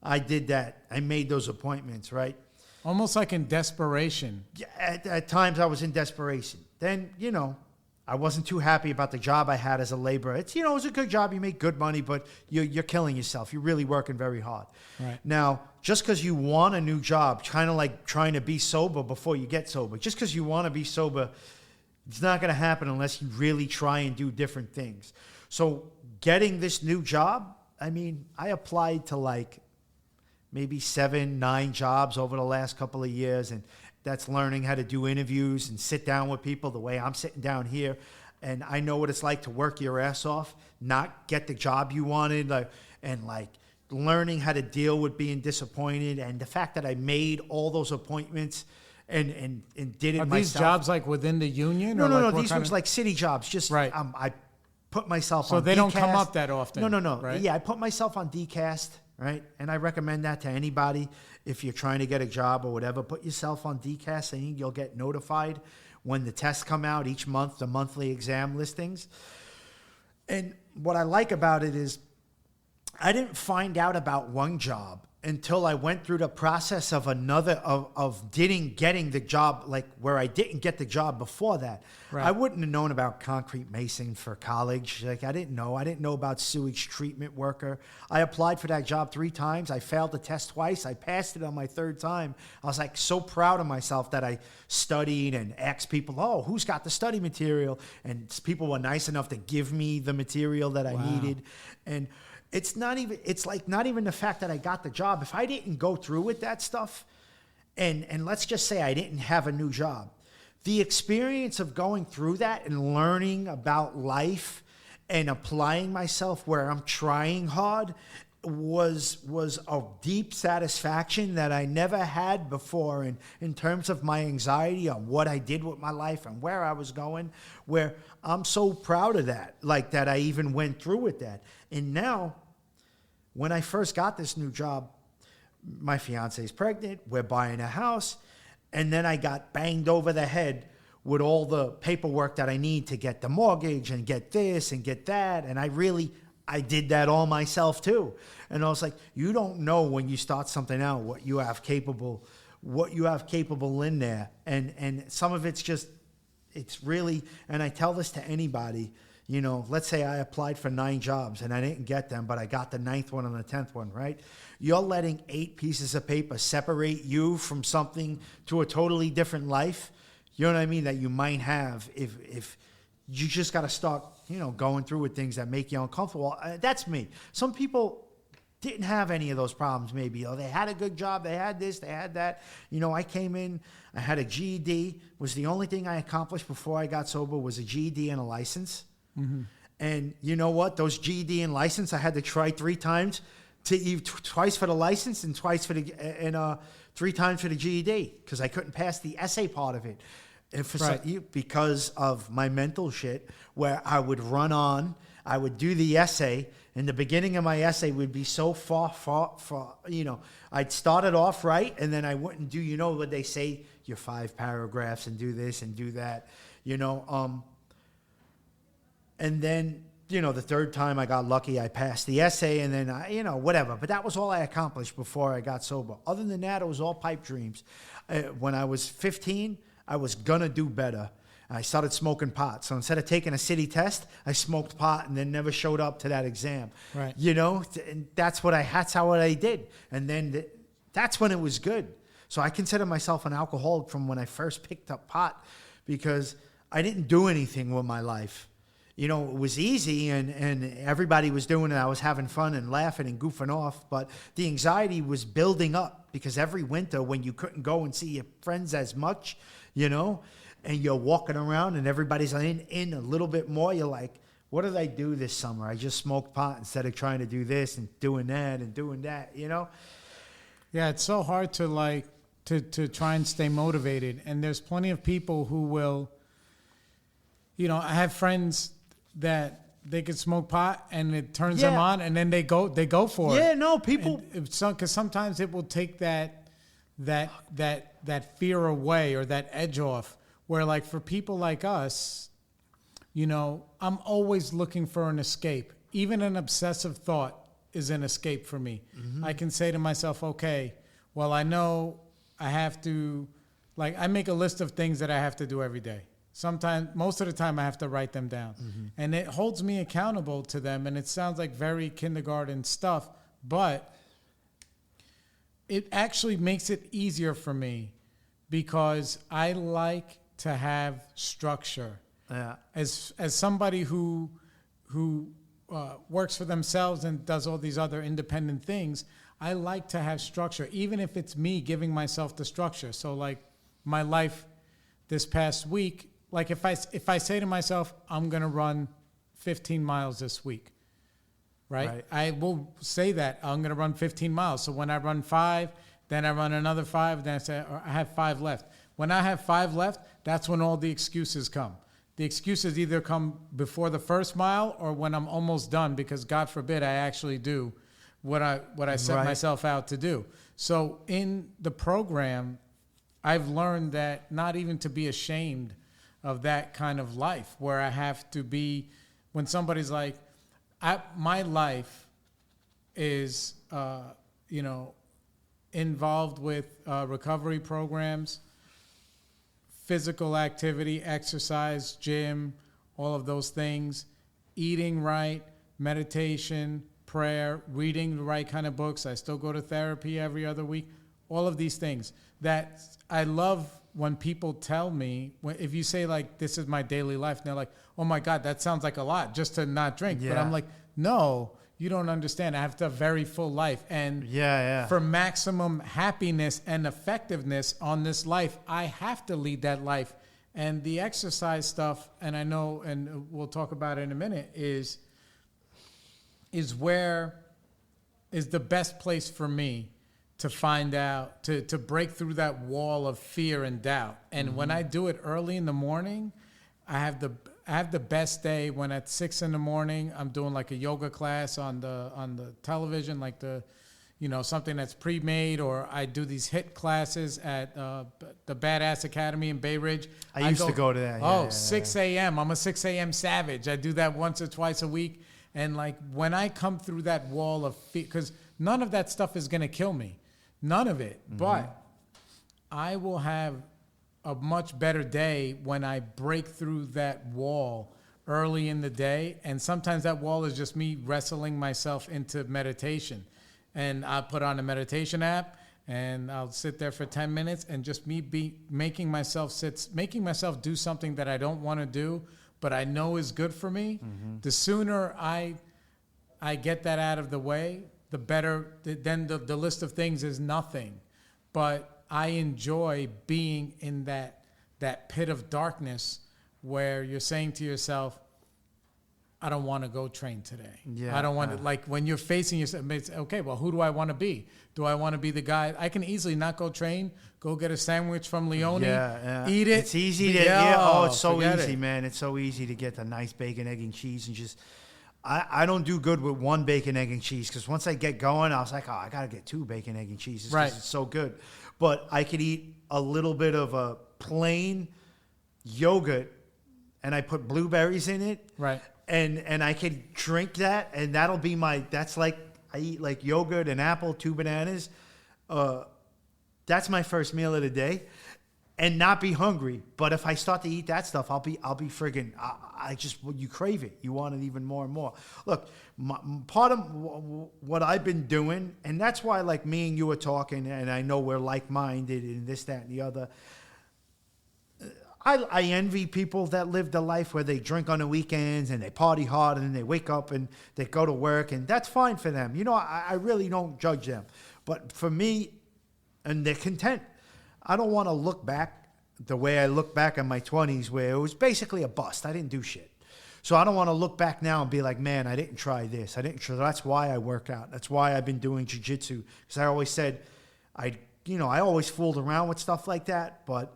I did that. I made those appointments, right? Almost like in desperation. Yeah, at times I was in desperation. Then, you know, I wasn't too happy about the job I had as a laborer. It's, you know, it was a good job. You make good money, but you're killing yourself. You're really working very hard. Right. Now, just because you want a new job, kind of like trying to be sober before you get sober, just because you want to be sober, it's not going to happen unless you really try and do different things. So getting this new job, I mean, I applied to like maybe 7, 9 jobs over the last couple of years. And that's learning how to do interviews and sit down with people the way I'm sitting down here. And I know what it's like to work your ass off, not get the job you wanted, and learning how to deal with being disappointed. And the fact that I made all those appointments and did it myself. Are these jobs like within the union? No. These ones like city jobs. Just right. I put myself on. So they DCast. Don't come up that often. No. Right? Yeah, I put myself on DCast. Right. And I recommend that to anybody. If you're trying to get a job or whatever, put yourself on DCast and you'll get notified when the tests come out each month, the monthly exam listings. And what I like about it is I didn't find out about one job until I went through the process of another of getting the job, like where I didn't get the job before that. Right. I wouldn't have known about concrete mason for college. Like I didn't know about sewage treatment worker. I applied for that job 3 times. I failed the test twice. I passed it on my 3rd time. I was like so proud of myself that I studied and asked people, oh, who's got the study material? And people were nice enough to give me the material that I needed. And it's not even the fact that I got the job. If I didn't go through with that stuff and let's just say I didn't have a new job. The experience of going through that and learning about life and applying myself where I'm trying hard was a deep satisfaction that I never had before in terms of my anxiety on what I did with my life and where I was going, where I'm so proud of that, like that I even went through with that. And now, when I first got this new job, my fiance is pregnant, we're buying a house, and then I got banged over the head with all the paperwork that I need to get the mortgage and get this and get that, and I did that all myself too. And I was like, you don't know when you start something out what you have capable in there. And some of it's just, it's really, and I tell this to anybody, you know, let's say I applied for 9 jobs and I didn't get them, but I got the 9th one and the 10th one, right? You're letting 8 pieces of paper separate you from something to a totally different life. You know what I mean? That you might have if you just got to start, you know, going through with things that make you uncomfortable. That's me. Some people didn't have any of those problems maybe. Or they had a good job, they had this, they had that. You know, I came in, I had a GED. Was the only thing I accomplished before I got sober was a GED and a license. Mm-hmm. And you know what? Those GED and license, I had to try 3 times twice for the license and 3 times for the GED because I couldn't pass the essay part of it. Because of my mental shit, where I would run on, I would do the essay, and the beginning of my essay would be so far, you know, I'd start it off right, and then I wouldn't do, you know what they say, your 5 paragraphs and do this and do that, you know, and then, you know, the 3rd time I got lucky, I passed the essay, and then, you know, whatever. But that was all I accomplished before I got sober. Other than that, it was all pipe dreams. When I was 15, I was gonna do better. I started smoking pot. So instead of taking a city test, I smoked pot and then never showed up to that exam. Right. You know, and that's how what I did. And then that's when it was good. So I consider myself an alcoholic from when I first picked up pot because I didn't do anything with my life. You know, it was easy and everybody was doing it. I was having fun and laughing and goofing off, but the anxiety was building up because every winter when you couldn't go and see your friends as much, you know, and you're walking around and everybody's in a little bit more, you're like, what did I do this summer? I just smoked pot instead of trying to do this and doing that, you know? Yeah, it's so hard to like, to try and stay motivated. And there's plenty of people who will, you know, I have friends that they could smoke pot and it turns them on and then they go for it. Yeah, no, people. Because sometimes it will take that fear away or that edge off where like for people like us, you know, I'm always looking for an escape. Even an obsessive thought is an escape for me. Mm-hmm. I can say to myself, okay, well, I know I have to, like I make a list of things that I have to do every day. Sometimes, most of the time, I have to write them down. Mm-hmm. And it holds me accountable to them. And it sounds like very kindergarten stuff, but it actually makes it easier for me because I like to have structure. Yeah. As somebody who works for themselves and does all these other independent things, I like to have structure, even if it's me giving myself the structure. So like my life this past week, like if I say to myself, I'm going to run 15 miles this week, right? I will say that I'm going to run 15 miles. So when I run 5, then I run another 5, then I say, I have 5 left. When I have 5 left, that's when all the excuses come. The excuses either come before the first mile or when I'm almost done, because God forbid I actually do what I set myself out to do. So in the program, I've learned that not even to be ashamed of that kind of life where I have to be, when somebody's like, my life is, involved with recovery programs, physical activity, exercise, gym, all of those things, eating right, meditation, prayer, reading the right kind of books. I still go to therapy every other week. All of these things that I love when people tell me, if you say like, this is my daily life, and they're like, oh my God, that sounds like a lot just to not drink. Yeah. But I'm like, no, you don't understand. I have a very full life. And Yeah. for maximum happiness and effectiveness on this life, I have to lead that life. And the exercise stuff, and I know, and we'll talk about it in a minute, is the best place for me to find out, to break through that wall of fear and doubt. And when I do it early in the morning, I have the best day when at 6 a.m. I'm doing like a yoga class on the television, like something that's pre-made, or I do these HIIT classes at the Badass Academy in Bay Ridge. I used to go to that. Yeah, 6 a.m. I'm a 6 a.m. savage. I do that once or twice a week. And like when I come through that wall of fear, because none of that stuff is going to kill me. None of it. But I will have a much better day when I break through that wall early in the day. And sometimes that wall is just me wrestling myself into meditation. And I'll put on a meditation app and I'll sit there for 10 minutes and just making myself do something that I don't want to do, but I know is good for me. The sooner I get that out of the way, the better. Then the list of things is nothing. But I enjoy being in that pit of darkness where you're saying to yourself, I don't want to go train today. Yeah, I don't want to, like when you're facing yourself, it's, okay, well, who do I want to be? Do I want to be the guy? I can easily not go train, go get a sandwich from Leone, eat it. It's easy to, it's so easy, man. It's so easy to get the nice bacon, egg, and cheese and just, I don't do good with one bacon, egg, and cheese because once I get going, I was like, I got to get 2 bacon, egg, and cheeses because it's so good. But I could eat a little bit of a plain yogurt and I put blueberries in it. Right. And I could drink that, and that'll be that's like, I eat like yogurt, an apple, 2 bananas. That's my first meal of the day, and not be hungry. But if I start to eat that stuff, I'll be friggin', you crave it. You want it even more and more. Look, part of what I've been doing, and that's why like me and you were talking, and I know we're like-minded and this, that, and the other. I envy people that live the life where they drink on the weekends and they party hard and then they wake up and they go to work, and that's fine for them. I really don't judge them. But for me, and they're content, I don't want to look back the way I look back in my 20s where it was basically a bust. I didn't do shit. So I don't want to look back now and be like, man, I didn't try this. That's why I work out. That's why I've been doing jiu-jitsu. Because I always said, I always fooled around with stuff like that, But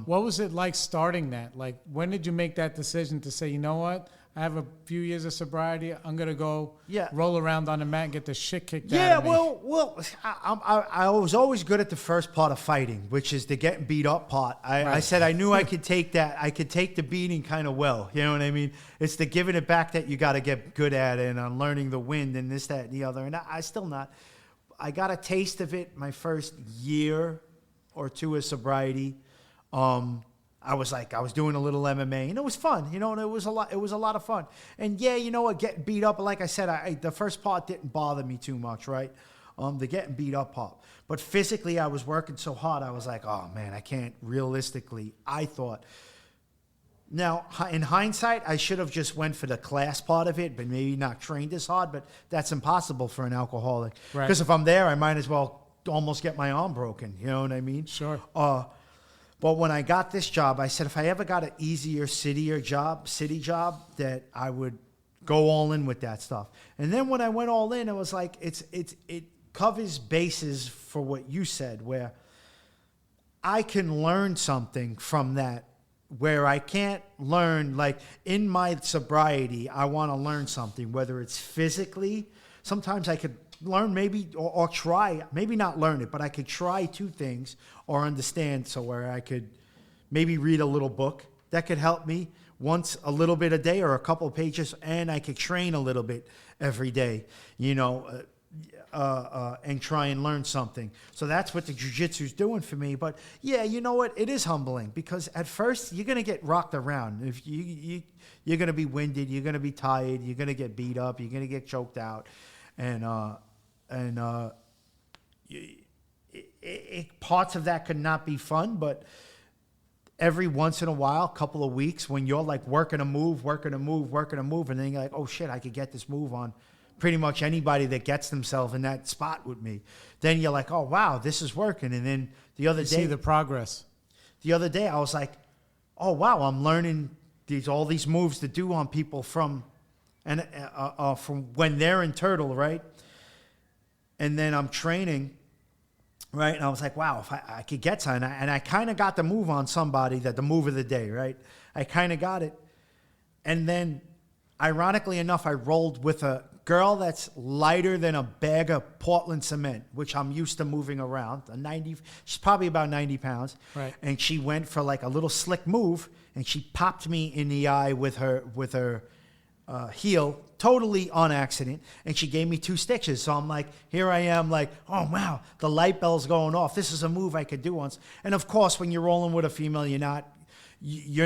what was it like starting that? Like, when did you make that decision to say, you know what? I have a few years of sobriety. I'm gonna go roll around on the mat and get the shit kicked out of me. Well, I was always good at the first part of fighting, which is the getting beat up part. I said I knew I could take that. I could take the beating kind of well. You know what I mean? It's the giving it back that you got to get good at, and on learning the wind and this, that, and the other. And I still not. I got a taste of it my first year or two of sobriety. I was doing a little MMA, and it was fun, and it was a lot of fun. And getting beat up, like I said, the first part didn't bother me too much, right? The getting beat up part. But physically, I was working so hard, I was like, oh man, I can't realistically, I thought. Now, in hindsight, I should have just went for the class part of it, but maybe not trained as hard, but that's impossible for an alcoholic. Because if I'm there, I might as well almost get my arm broken, you know what I mean? Sure. But when I got this job, I said if I ever got an easier city job, that I would go all in with that stuff. And then when I went all in, it was like it covers bases for what you said, where I can learn something from that, where I can't learn, like in my sobriety, I want to learn something, whether it's physically. Sometimes I could learn maybe or try, maybe not learn it, but I could try 2 things or understand, so where I could maybe read a little book that could help me once a little bit a day or a couple of pages, and I could train a little bit every day, and try and learn something. So that's what the jiu-jitsu is doing for me. But yeah, you know what? It is humbling because at first you're going to get rocked around. If you're going to be winded, you're going to be tired, you're going to get beat up, you're going to get choked out. Parts of that could not be fun, but every once in a while, a couple of weeks, when you're like working a move, and then you're like, oh shit, I could get this move on pretty much anybody that gets themselves in that spot with me. Then you're like, oh, wow, this is working. And then the other day, see the progress. The other day, I was like, oh, wow, I'm learning all these moves to do on people from when they're in turtle, right? And then I'm training, right? And I was like, wow, if I could get something. And I kind of got the move on somebody, the move of the day, right? I kind of got it. And then, ironically enough, I rolled with a girl that's lighter than a bag of Portland cement, which I'm used to moving around. She's probably about 90 pounds. Right. And she went for like a little slick move, and she popped me in the eye with her heel, totally on accident, and she gave me 2 stitches. So I'm like, here I am, like, oh wow, the light bell's going off. This is a move I could do once. And of course, when you're rolling with a female, you're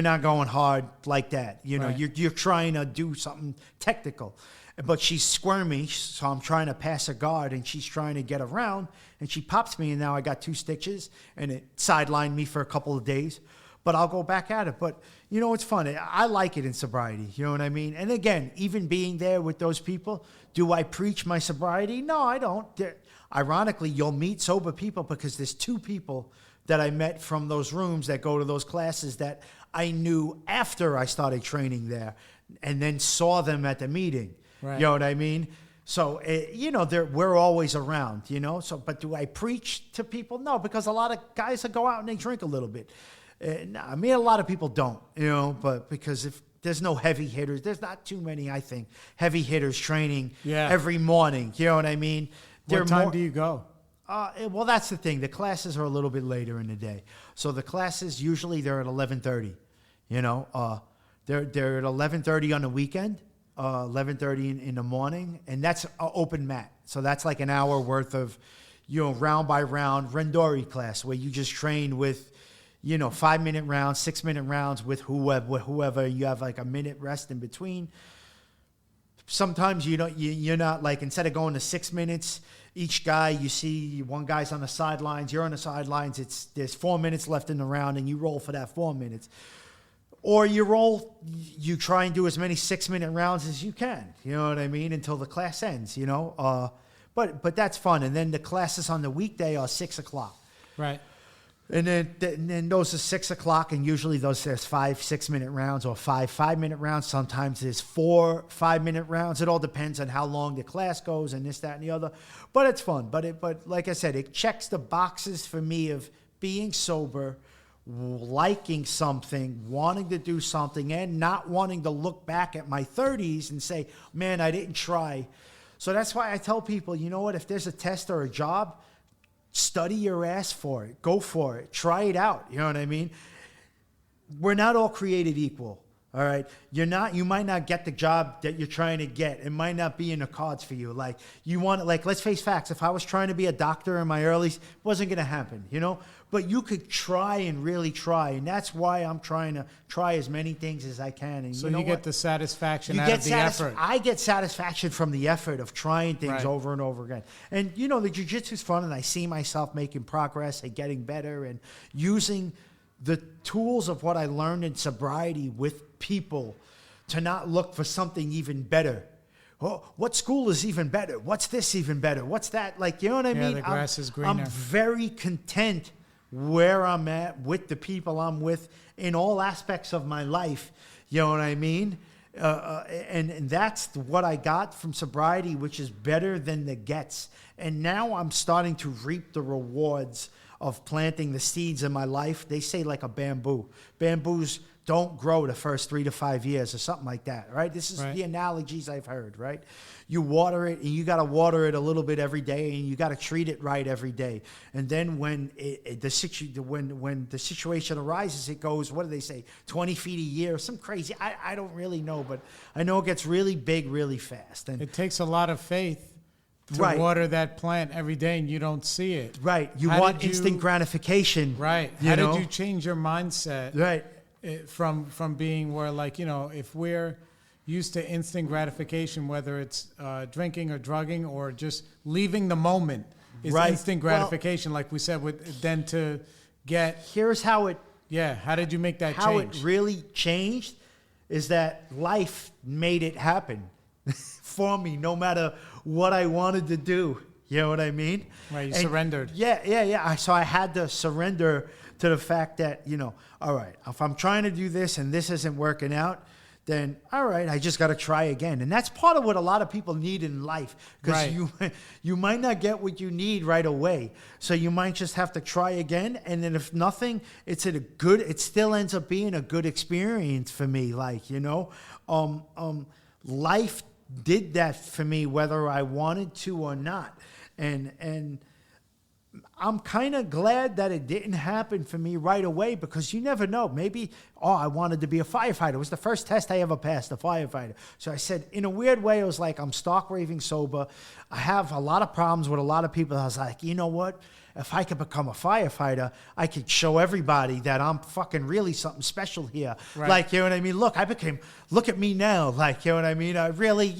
not going hard like that. You know, right. you're trying to do something technical. But she's squirmy, so I'm trying to pass a guard, and she's trying to get around, and she pops me, and now I got 2 stitches, and it sidelined me for a couple of days. But I'll go back at it. But, you know, it's fun. I like it in sobriety, you know what I mean? And again, even being there with those people, do I preach my sobriety? No, I don't. Ironically, you'll meet sober people because there's 2 people that I met from those rooms that go to those classes that I knew after I started training there and then saw them at the meeting. Right. You know what I mean? So, you know, we're always around, you know. So, but do I preach to people? No, because a lot of guys that go out and they drink a little bit. I mean, a lot of people don't, you know, but because if there's no heavy hitters, there's not too many, I think, heavy hitters training every morning. You know what I mean? What time do you go? Well, that's the thing. The classes are a little bit later in the day. So the classes, usually they're at 11:30, you know. They're at 11:30 on the weekend. 11:30 in the morning, and that's an open mat. So that's like an hour worth of, you know, round by round Rendori class where you just train with, you know, 5-minute rounds, 6-minute rounds with whoever. You have like a minute rest in between. Sometimes you're not like, instead of going to 6 minutes, each guy, you see one guy's on the sidelines, you're on the sidelines. There's 4 minutes left in the round, and you roll for that 4 minutes. Or you try and do as many 6-minute rounds as you can, you know what I mean, until the class ends, you know. But that's fun. And then the classes on the weekday are 6 o'clock. Right. And then those are 6 o'clock, and usually there's 5 6-minute rounds or 5 5-minute rounds. Sometimes there's 4 5-minute rounds. It all depends on how long the class goes and this, that, and the other. But it's fun. But like I said, it checks the boxes for me of being sober, liking something, wanting to do something, and not wanting to look back at my 30s and say, man, I didn't try. So that's why I tell people, you know what, if there's a test or a job, study your ass for it. Go for it. Try it out. You know what I mean? We're not all created equal. All right. You might not get the job that you're trying to get. It might not be in the cards for you. Like let's face facts. If I was trying to be a doctor in my early, it wasn't going to happen, you know, but you could try and really try. And that's why I'm trying to try as many things as I can. And so you know get the satisfaction out of the effort. I get satisfaction from the effort of trying things over and over again. And, you know, the jiu-jitsu is fun, and I see myself making progress and getting better and using the tools of what I learned in sobriety with people to not look for something even better. Oh, what school is even better? What's this even better? What's that? Like, you know what I mean? The grass is greener. I'm very content where I'm at with the people I'm with in all aspects of my life. You know what I mean? And that's what I got from sobriety, which is better than the gets. And now I'm starting to reap the rewards of planting the seeds in my life. They say like a bamboo. Bamboos don't grow the first 3 to 5 years or something like that, right? This is the analogies I've heard, right? You water it, and you got to water it a little bit every day, and you got to treat it right every day. And then when the situation arises, it goes, what do they say, 20 feet a year, some crazy, I don't really know, but I know it gets really big really fast. And it takes a lot of faith to water that plant every day, and you don't see it. Right. You want instant gratification. Right. How did you change your mindset? Right. From being where, like, you know, if we're used to instant gratification, whether it's drinking or drugging or just leaving the moment is instant gratification, like we said, then to get... Here's how it... Yeah, how did you make that change? How it really changed is that life made it happen. for me, no matter what I wanted to do. You know what I mean? Right, you And surrendered. Yeah. So I had to surrender to the fact that, all right, if I'm trying to do this and this isn't working out, then all right, I just got to try again. And that's part of what a lot of people need in life, because you might not get what you need right away. So you might just have to try again. And then if nothing, it still ends up being a good experience for me. Like, life did that for me, whether I wanted to or not. And I'm kind of glad that it didn't happen for me right away, because you never know. Maybe, I wanted to be a firefighter. It was the first test I ever passed, a firefighter. So I said, in a weird way, I was like, I'm stark raving sober. I have a lot of problems with a lot of people. I was like, you know what? If I could become a firefighter, I could show everybody that I'm fucking really something special here. Right. Like, you know what I mean? Look at me now. Like, you know what I mean? I really,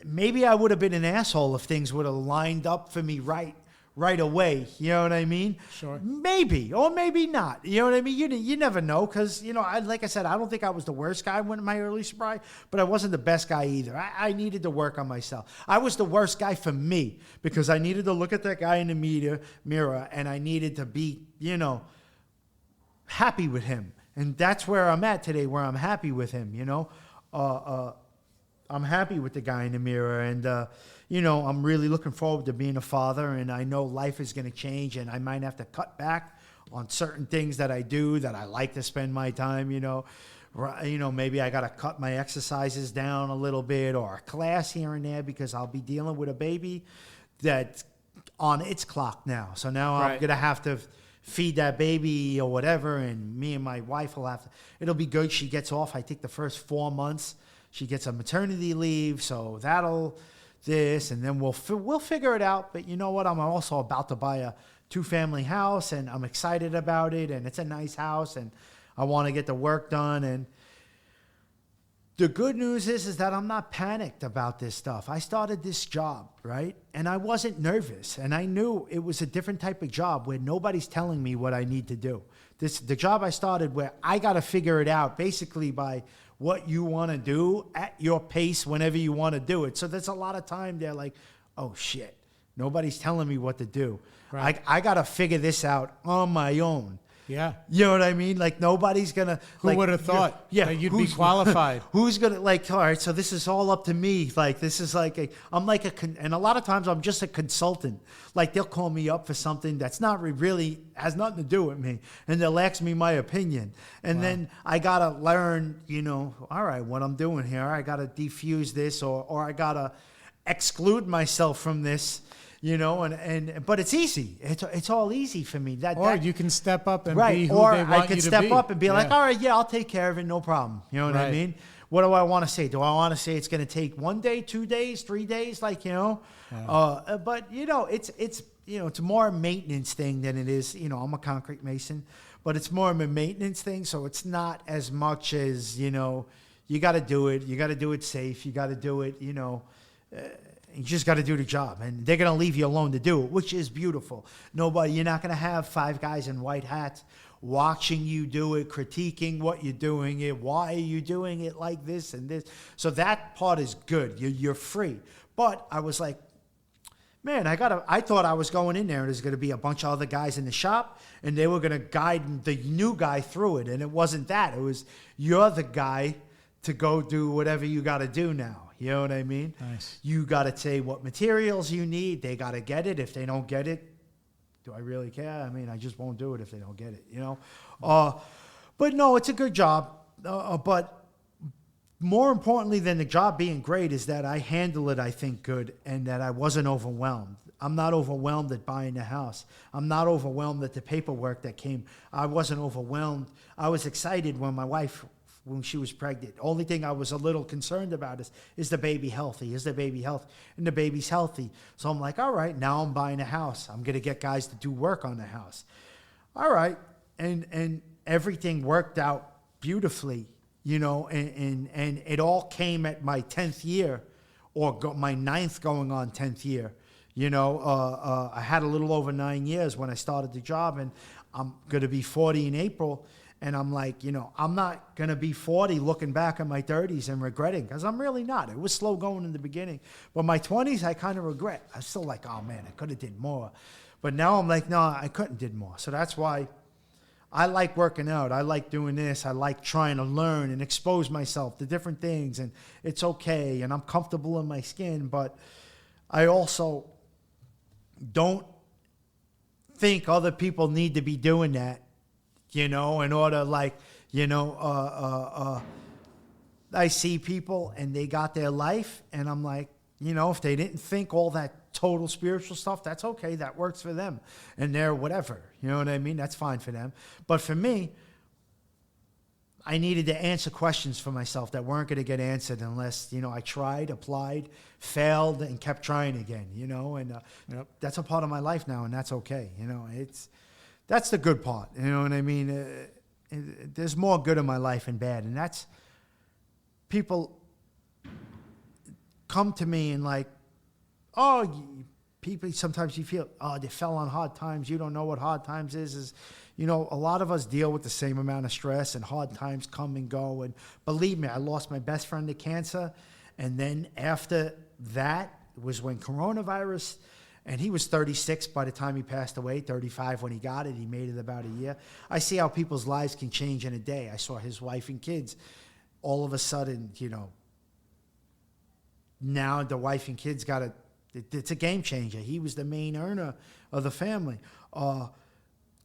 maybe I would have been an asshole if things would have lined up for me right away. You know what I mean? Sure. Maybe, or maybe not. You know what I mean? You never know, because, like I said, I don't think I was the worst guy in my early sobriety, but I wasn't the best guy either. I needed to work on myself. I was the worst guy for me, because I needed to look at that guy in the mirror, and I needed to be, happy with him. And that's where I'm at today, where I'm happy with him, I'm happy with the guy in the mirror, and, I'm really looking forward to being a father, and I know life is going to change, and I might have to cut back on certain things that I do that I like to spend my time, maybe I got to cut my exercises down a little bit, or a class here and there, because I'll be dealing with a baby that's on its clock now. So now I'm going to have to feed that baby or whatever, and me and my wife will have to, it'll be good. She gets off, I think, the first 4 months. She gets a maternity leave, so and then we'll figure it out. But you know what? I'm also about to buy a 2-family house, and I'm excited about it, and it's a nice house, and I want to get the work done. And the good news is that I'm not panicked about this stuff. I started this job, right? And I wasn't nervous, and I knew it was a different type of job where nobody's telling me what I need to do. The job I started where I got to figure it out basically by what you want to do at your pace whenever you want to do it. So there's a lot of time there like, oh shit, nobody's telling me what to do. Right. I got to figure this out on my own. Yeah. You know what I mean? Like, nobody's going to... Who would have thought that you'd be qualified? Who's going to, all right, so this is all up to me. Like, this is and a lot of times I'm just a consultant. Like, they'll call me up for something that's not really, has nothing to do with me. And they'll ask me my opinion. And then I got to learn, all right, what I'm doing here. I got to defuse this, or I got to exclude myself from this. But it's easy. It's all easy for me. You can step up and right. be who or they want I could you to step be. up and be like, all right, I'll take care of it, no problem. You know what I mean? What do I want to say? Do I want to say it's going to take 1 day, 2 days, 3 days? But it's more a maintenance thing than it is. I'm a concrete mason, but it's more of a maintenance thing. So it's not as much as you got to do it. You got to do it safe. You got to do it. You just got to do the job, and they're going to leave you alone to do it, which is beautiful. You're not going to have 5 guys in white hats watching you do it, critiquing what you're doing it. Why are you doing it like this and this? So that part is good. You're free. But I was like, man, I thought I was going in there and there's going to be a bunch of other guys in the shop, and they were going to guide the new guy through it. And it wasn't that. It was, you're the guy to go do whatever you got to do now. You know what I mean? Nice. You got to say what materials you need. They got to get it. If they don't get it, do I really care? I mean, I just won't do it if they don't get it, But no, it's a good job. But more importantly than the job being great is that I handle it, I think, good, and that I wasn't overwhelmed. I'm not overwhelmed at buying the house. I'm not overwhelmed at the paperwork that came. I wasn't overwhelmed. I was excited when she was pregnant. Only thing I was a little concerned about is the baby healthy? Is the baby healthy? And the baby's healthy. So I'm like, all right, now I'm buying a house. I'm going to get guys to do work on the house. All right. And everything worked out beautifully, and it all came at my 10th year, or my 9th going on 10th year. I had a little over 9 years when I started the job, and I'm going to be 40 in April. And I'm like, I'm not going to be 40 looking back at my 30s and regretting, because I'm really not. It was slow going in the beginning. But my 20s, I kind of regret. I'm still like, oh, man, I could have did more. But now I'm like, no, I couldn't did more. So that's why I like working out. I like doing this. I like trying to learn and expose myself to different things. And it's okay. And I'm comfortable in my skin. But I also don't think other people need to be doing that, in order, like, I see people and they got their life, and I'm like, if they didn't think all that total spiritual stuff, that's okay. That works for them. And they're whatever. You know what I mean? That's fine for them. But for me, I needed to answer questions for myself that weren't going to get answered unless, I tried, applied, failed, and kept trying again, and Yep. that's a part of my life now, and that's okay. That's the good part. You know what I mean? There's more good in my life than bad. And that's, people come to me and like, people, sometimes you feel, they fell on hard times. You don't know what hard times is, a lot of us deal with the same amount of stress, and hard times come and go. And believe me, I lost my best friend to cancer. And then after that was when coronavirus, and he was 36 by the time he passed away, 35 when he got it. He made it about a year. I see how people's lives can change in a day. I saw his wife and kids. All of a sudden, now the wife and kids it's a game changer. He was the main earner of the family.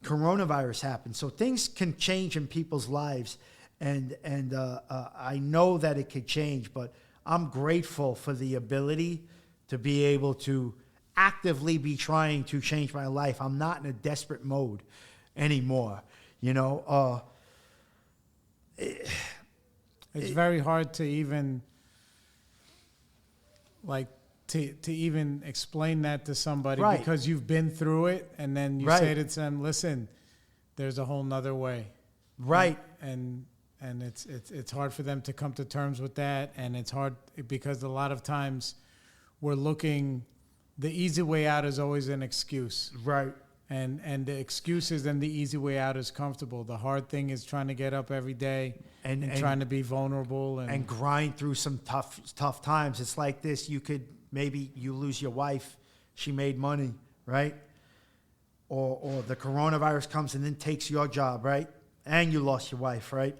Coronavirus happened. So things can change in people's lives. And I know that it could change, but I'm grateful for the ability to be able to actively be trying to change my life. I'm not in a desperate mode anymore. It's very hard to even to even explain that to somebody, right, because you've been through it, and then you right, say to them, listen, there's a whole nother way. Right. And it's hard for them to come to terms with that. And it's hard because a lot of times we're looking, the easy way out is always an excuse. Right. And the excuses and the easy way out is comfortable. The hard thing is trying to get up every day and trying to be vulnerable and grind through some tough times. It's like this. Maybe you lose your wife. She made money, right? Or the coronavirus comes and then takes your job, right? And you lost your wife, right?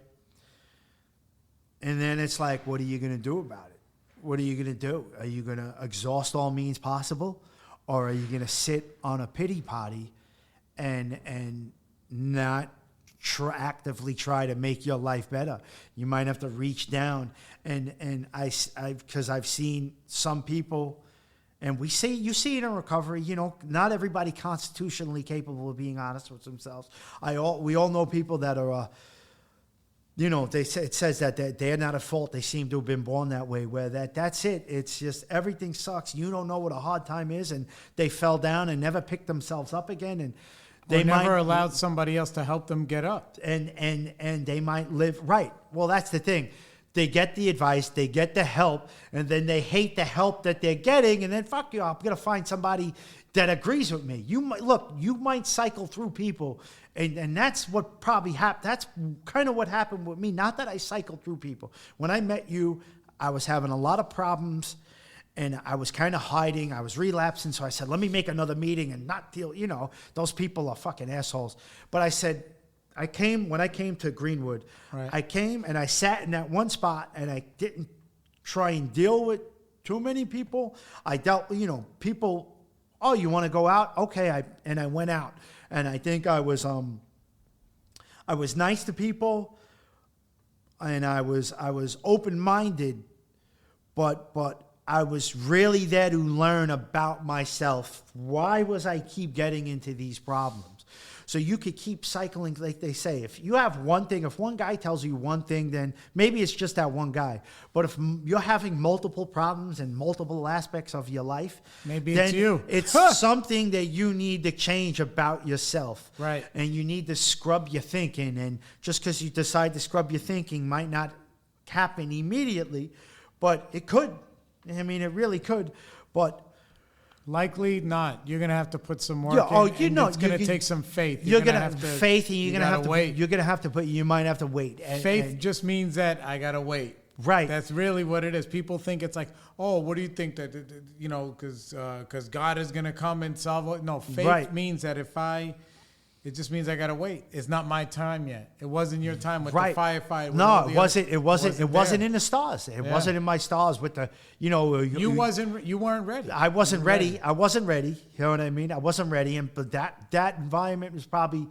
And then it's like, what are you going to do about it? What are you going to do? Are you going to exhaust all means possible? Or are you going to sit on a pity party and not actively try to make your life better? You might have to reach down. And because I've seen some people, and you see it in recovery, not everybody constitutionally capable of being honest with themselves. We all know people that are, it says that they're not at fault. They seem to have been born that way, where that's it. It's just everything sucks. You don't know what a hard time is, and they fell down and never picked themselves up again. And they never allowed somebody else to help them get up. And they might live, right. Well, that's the thing. They get the advice, they get the help, and then they hate the help that they're getting, and then fuck you, I'm going to find somebody that agrees with me. You might cycle through people, and that's what probably happened. That's kind of what happened with me. Not that I cycled through people. When I met you, I was having a lot of problems, and I was kind of hiding. I was relapsing, so I said, let me make another meeting and not deal, those people are fucking assholes. But I said, when I came to Greenwood, right. I came and I sat in that one spot, and I didn't try and deal with too many people. I dealt, people, oh, you want to go out? Okay, I went out. And I think I was nice to people, and I was open-minded, but I was really there to learn about myself. Why was I keep getting into these problems? So you could keep cycling, like they say. If you have one thing, if one guy tells you one thing, then maybe it's just that one guy. But if you're having multiple problems in multiple aspects of your life, maybe it's you. It's something that you need to change about yourself. Right. And you need to scrub your thinking. And just because you decide to scrub your thinking might not happen immediately, but it could. I mean, it really could. But Likely not. You're gonna have to put some work. It's gonna take some faith. You're gonna have faith, and you're gonna have to wait. You're gonna have to put. You might have to wait. Faith just means that I gotta wait. Right. That's really what it is. People think it's like, oh, what do you think that because God is gonna come and solve it? No, faith means that it just means I gotta wait. It's not my time yet. It wasn't your time with the firefight. No, it wasn't. It wasn't in the stars. It wasn't in my stars with the. You weren't ready. I wasn't ready. I wasn't ready. You know what I mean? I wasn't ready, but that environment was probably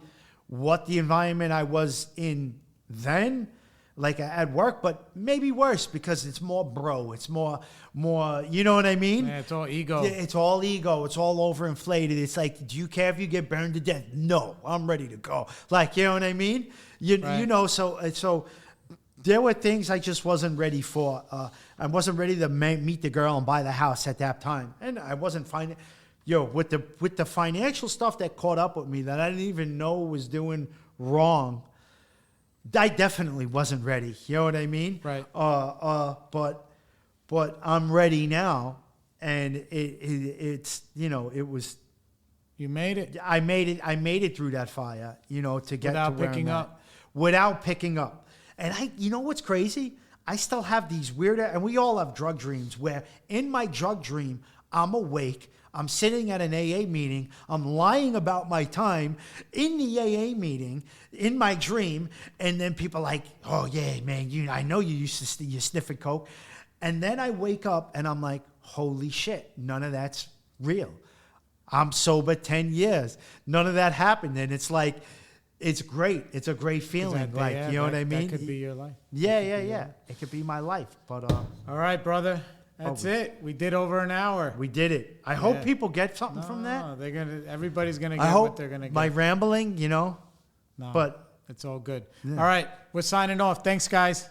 what the environment I was in then. Like at work, but maybe worse because it's more bro. It's more. You know what I mean? Yeah, it's all ego. It's all ego. It's all overinflated. It's like, do you care if you get burned to death? No, I'm ready to go. Like, you know what I mean? You know. So there were things I just wasn't ready for. I wasn't ready to meet the girl and buy the house at that time, and I wasn't finding. With the financial stuff that caught up with me that I didn't even know was doing wrong. I definitely wasn't ready. You know what I mean? Right. But I'm ready now, and it's it was. You made it. I made it through that fire. To get without to where picking I'm at. up. Without picking up, and what's crazy? I still have these weird, and we all have drug dreams. Where in my drug dream, I'm awake. I'm sitting at an AA meeting. I'm lying about my time in the AA meeting in my dream. And then people are like, oh, yeah, man, I know you used to you sniffing coke. And then I wake up and I'm like, holy shit, none of that's real. I'm sober 10 years. None of that happened. And it's like, it's great. It's a great feeling. You know what I mean? That could be your life. Yeah. It could be my life. But all right, brother. That's it. We did over an hour. We did it. I hope people get something from that. Everybody's gonna get what they're gonna get. My rambling, No, but it's all good. Yeah. All right, we're signing off. Thanks, guys.